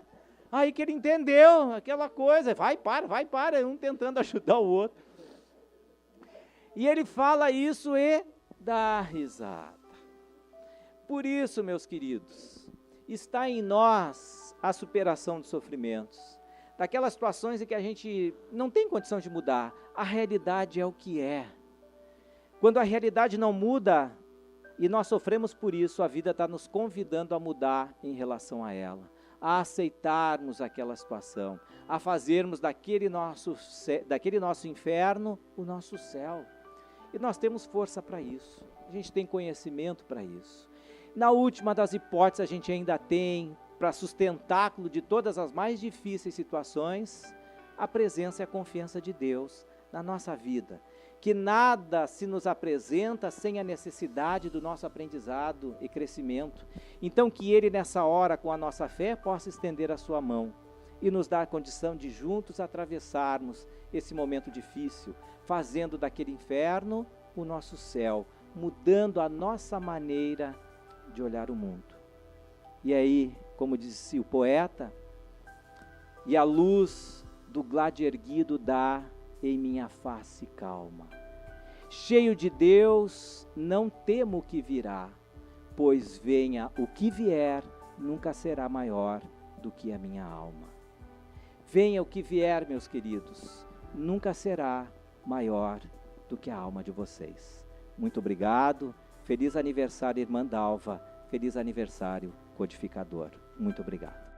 Speaker 1: Aí que ele entendeu aquela coisa, vai, para, um tentando ajudar o outro. E ele fala isso e dá risada. Por isso, meus queridos, está em nós a superação dos sofrimentos, daquelas situações em que a gente não tem condição de mudar, a realidade é o que é. Quando a realidade não muda, e nós sofremos por isso, a vida está nos convidando a mudar em relação a ela, a aceitarmos aquela situação, a fazermos daquele nosso inferno o nosso céu. E nós temos força para isso, a gente tem conhecimento para isso. Na última das hipóteses, a gente ainda tem, para sustentáculo de todas as mais difíceis situações, a presença e a confiança de Deus na nossa vida. Que nada se nos apresenta sem a necessidade do nosso aprendizado e crescimento. Então que Ele nessa hora, com a nossa fé, possa estender a sua mão e nos dá a condição de juntos atravessarmos esse momento difícil, fazendo daquele inferno o nosso céu, mudando a nossa maneira de olhar o mundo. E aí, como disse o poeta, e a luz do glade erguido dá em minha face calma. Cheio de Deus, não temo o que virá, pois venha o que vier, nunca será maior do que a minha alma. Venha o que vier, meus queridos, nunca será maior do que a alma de vocês. Muito obrigado, feliz aniversário, irmã Dalva, feliz aniversário, codificador. Muito obrigado.